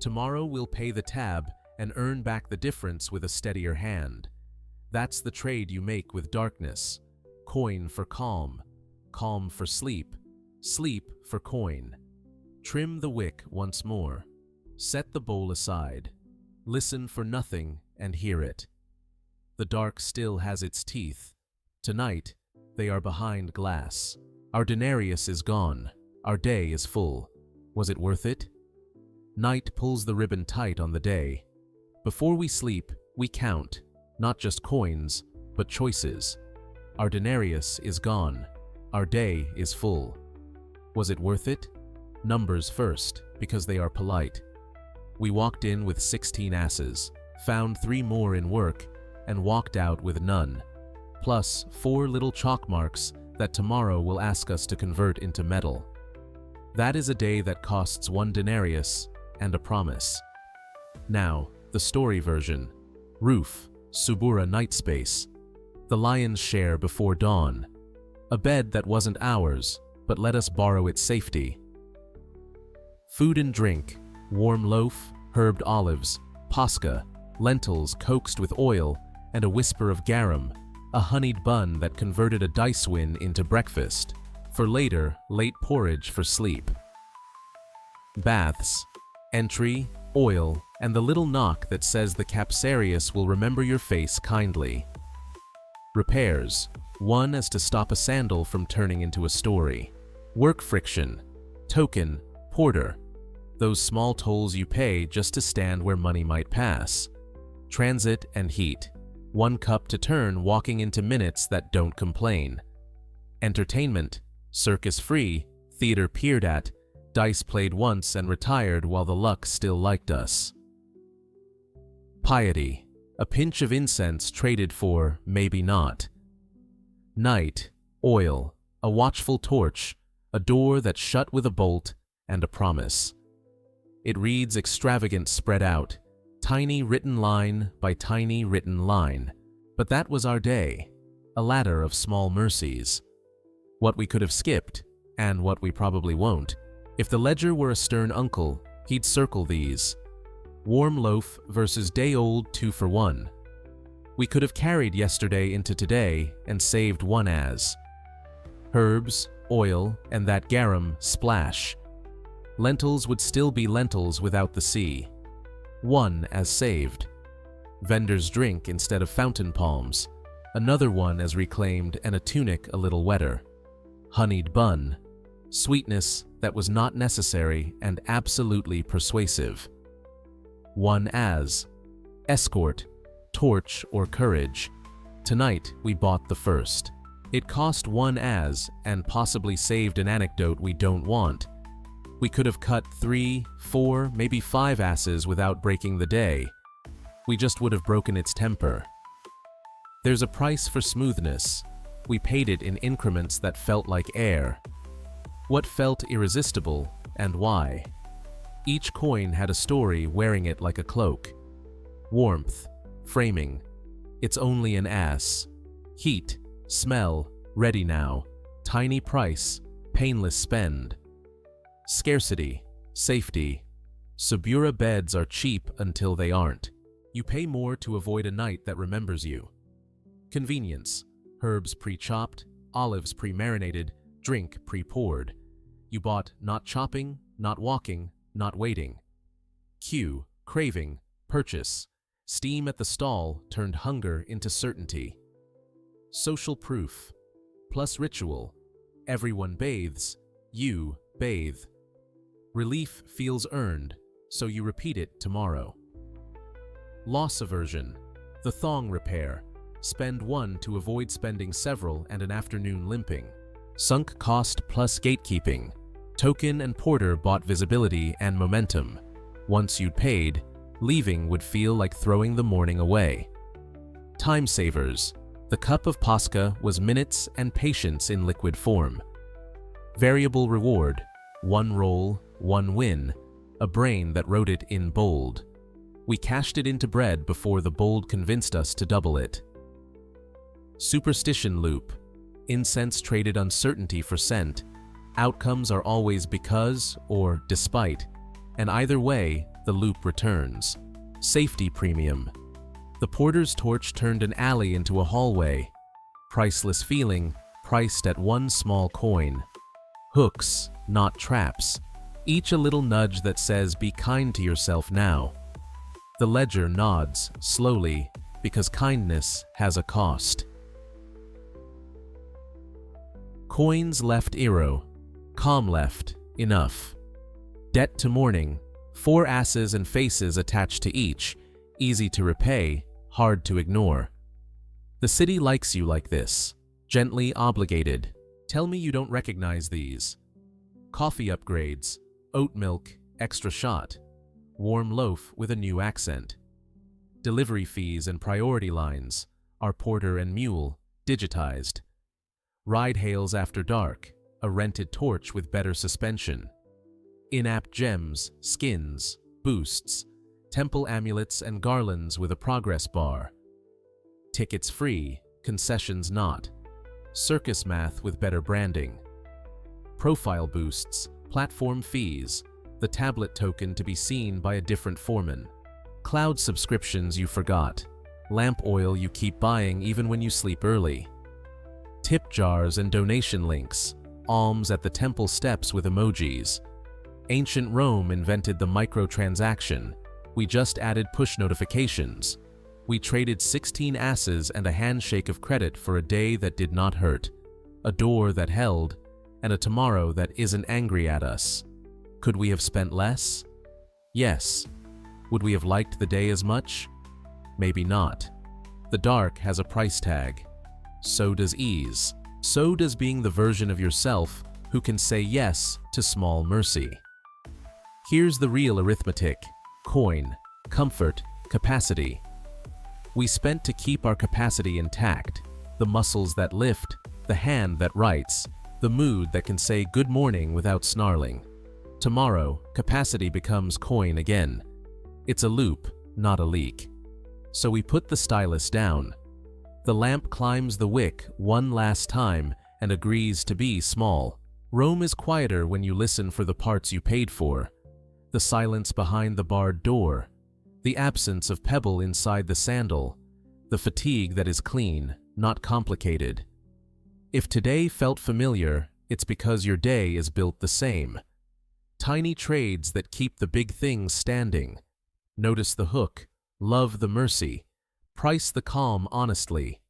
Tomorrow we'll pay the tab and earn back the difference with a steadier hand. That's the trade you make with darkness. Coin for calm. calm for sleep, sleep for coin. Trim the wick once more. Set the bowl aside. Listen for nothing and hear it. The dark still has its teeth. Tonight, they are behind glass. Our denarius is gone. Our day is full. Was it worth it? Night pulls the ribbon tight on the day. Before we sleep, we count, not just coins, but choices. Our denarius is gone. Our day is full. Was it worth it? Numbers first, because they are polite. We walked in with 16 asses, found 3 more in work, and walked out with none. Plus 4 little chalk marks that tomorrow will ask us to convert into metal. That is a day that costs 1 denarius and a promise. Now, the story version. Roof, Subura night space. The lion's share before dawn. A bed that wasn't ours, but let us borrow its safety. Food and drink, warm loaf, herbed olives, pasca, lentils coaxed with oil, and a whisper of garum, a honeyed bun that converted a dice win into breakfast. For later, late porridge for sleep. Baths, entry, oil, and the little knock that says the capsarius will remember your face kindly. Repairs, one as to stop a sandal from turning into a story. Work friction, token, porter, those small tolls you pay just to stand where money might pass. Transit and heat, 1 cup to turn walking into minutes that don't complain. Entertainment, circus free, theater peered at, dice played once and retired while the luck still liked us. Piety, a pinch of incense traded for maybe not. Night, oil, a watchful torch, a door that shut with a bolt and a promise. It reads extravagant spread out, tiny written line by tiny written line. But that was our day, a ladder of small mercies. What we could have skipped, and what we probably won't. If the ledger were a stern uncle, he'd circle these. Warm loaf versus day-old 2 for 1. We could have carried yesterday into today and saved 1 as. Herbs, oil, and that garum splash. Lentils would still be lentils without the sea. 1 as saved. Vendor's drink instead of fountain palms. Another 1 as reclaimed and a tunic a little wetter. Honeyed bun. Sweetness that was not necessary and absolutely persuasive. 1 as. Escort, torch or courage. Tonight we bought the first. It cost 1 as and possibly saved an anecdote we don't want. We could have cut 3, 4, maybe 5 asses without breaking the day. We just would have broken its temper. There's a price for smoothness. We paid it in increments that felt like air. What felt irresistible and why? Each coin had a story wearing it like a cloak. Warmth, framing. It's only an ass. Heat, smell, ready now. Tiny price, painless spend. Scarcity, safety. Subura beds are cheap until they aren't. You pay more to avoid a night that remembers you. Convenience, herbs pre-chopped, olives pre-marinated, drink pre-poured. You bought not chopping, not walking, not waiting. Queue, craving, purchase. Steam at the stall turned hunger into certainty. Social proof, plus ritual. Everyone bathes, you bathe. Relief feels earned, so you repeat it tomorrow. Loss aversion, the thong repair. Spend 1 to avoid spending several and an afternoon limping. Sunk cost plus gatekeeping. Token and porter bought visibility and momentum. Once you'd paid, leaving would feel like throwing the morning away. Time savers, the cup of pasca was minutes and patience in liquid form. Variable reward, 1 roll, 1 win, a brain that wrote it in bold. We cashed it into bread before the bold convinced us to double it. Superstition loop, incense traded uncertainty for scent. Outcomes are always because or despite, and either way, the loop returns. Safety premium. The porter's torch turned an alley into a hallway. Priceless feeling, priced at one small coin. Hooks, not traps. Each a little nudge that says, be kind to yourself now. The ledger nods, slowly, because kindness has a cost. Coins left euro, calm left, enough. Debt to mourning, 4 asses and faces attached to each, easy to repay, hard to ignore. The city likes you like this, gently obligated. Tell me you don't recognize these. Coffee upgrades, oat milk, extra shot, warm loaf with a new accent. Delivery fees and priority lines, our porter and mule, digitized. Ride hails after dark, a rented torch with better suspension. In-app gems, skins, boosts, temple amulets and garlands with a progress bar. Tickets free, concessions not. Circus math with better branding. Profile boosts, platform fees, the tablet token to be seen by a different foreman. Cloud subscriptions you forgot, lamp oil you keep buying even when you sleep early. Tip jars and donation links, alms at the temple steps with emojis. Ancient Rome invented the microtransaction. We just added push notifications. We traded 16 asses and a handshake of credit for a day that did not hurt, a door that held, and a tomorrow that isn't angry at us. Could we have spent less? Yes. Would we have liked the day as much? Maybe not. The dark has a price tag. So does ease. So does being the version of yourself who can say yes to small mercy. Here's the real arithmetic: coin, comfort, capacity. We spent to keep our capacity intact, the muscles that lift, the hand that writes, the mood that can say good morning without snarling. Tomorrow, capacity becomes coin again. It's a loop, not a leak. So we put the stylus down. The lamp climbs the wick one last time and agrees to be small. Rome is quieter when you listen for the parts you paid for. The silence behind the barred door. The absence of pebble inside the sandal. The fatigue that is clean, not complicated. If today felt familiar, it's because your day is built the same. Tiny trades that keep the big things standing. Notice the hook, love the mercy, price the calm honestly.